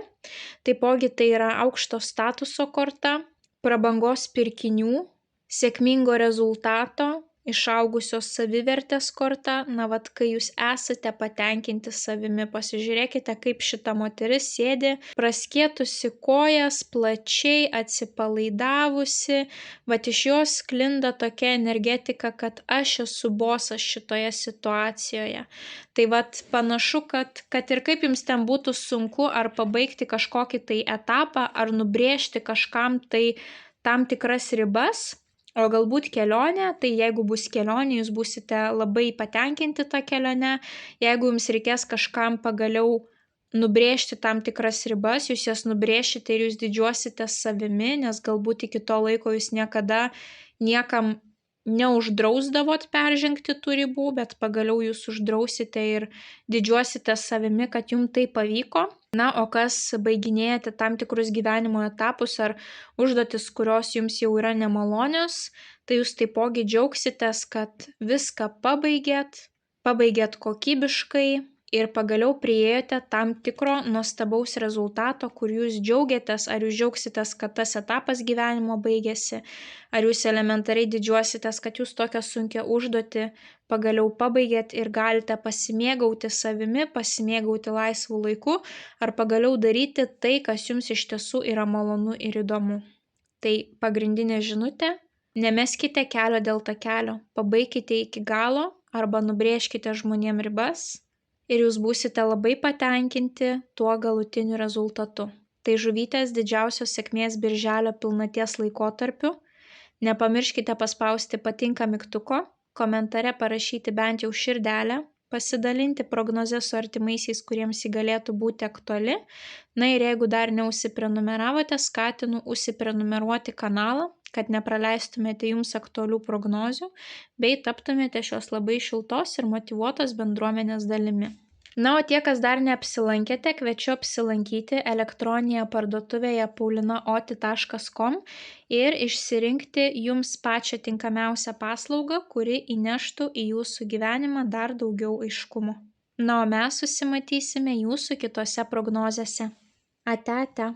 Taipogi tai yra aukšto statuso korta, prabangos pirkinių, sėkmingo rezultato, išaugusios savivertės korta. Vat kai jūs esate patenkinti savimi, pasižiūrėkite, kaip šita moteris sėdi, praskėtusi kojas, plačiai atsipalaidavusi, vat iš jos sklinda tokia energetika, kad aš esu bosas šitoje situacijoje. Tai vat panašu, kad ir kaip jums ten būtų sunku ar pabaigti kažkokį tai etapą, ar nubrėžti kažkam tai tam tikras ribas, o galbūt kelionė, tai jeigu bus kelionė, jūs būsite labai patenkinti tą kelionę, jeigu jums reikės kažkam pagaliau nubrėžti tam tikras ribas, jūs jas nubrėšite ir jūs didžiuositės savimi, nes galbūt iki to laiko jūs niekada niekam neuždrausdavot peržengti tų ribų, bet pagaliau jūs uždrausite ir didžiuositės savimi, kad jums tai pavyko. O kas baiginėjate tam tikrus gyvenimo etapus ar užduotis, kurios jums jau yra nemalonios, tai jūs taipogi džiaugsitės, kad viską pabaigėt kokybiškai ir pagaliau priėjote tam tikro nuostabaus rezultato, kur jūs džiaugiatės, ar jūs džiaugsitės, kad tas etapas gyvenimo baigėsi, ar jūs elementariai didžiuositės, kad jūs tokią sunkią užduotį pagaliau pabaigėt ir galite pasimėgauti savimi, pasimėgauti laisvų laiku, ar pagaliau daryti tai, kas jums iš tiesų yra malonu ir įdomu. Tai pagrindinė žinutė: nemeskite kelio dėl takelio, pabaikite iki galo arba nubrėžkite žmonėm ribas ir jūs būsite labai patenkinti tuo galutiniu rezultatu. Tai žuvytės didžiausios sėkmės birželio pilnaties laikotarpiu. Nepamirškite paspausti patinka mygtuko, komentare parašyti bent jau širdelę, pasidalinti prognozę su artimaisiais, kuriems ji galėtų būti aktuali. Ir jeigu dar neužsiprenumeravote, skatinu užsiprenumeruoti kanalą, kad nepraleistumėte jums aktualių prognozių, bei taptumėte šios labai šiltos ir motyvuotos bendruomenės dalimi. O tie, kas dar neapsilankėte, kviečiu apsilankyti elektroninėje parduotuvėje paulinaoti.com ir išsirinkti jums pačią tinkamiausią paslaugą, kuri įneštų į jūsų gyvenimą dar daugiau aiškumo. O mes susimatysime jūsų kitose prognozėse. Ate.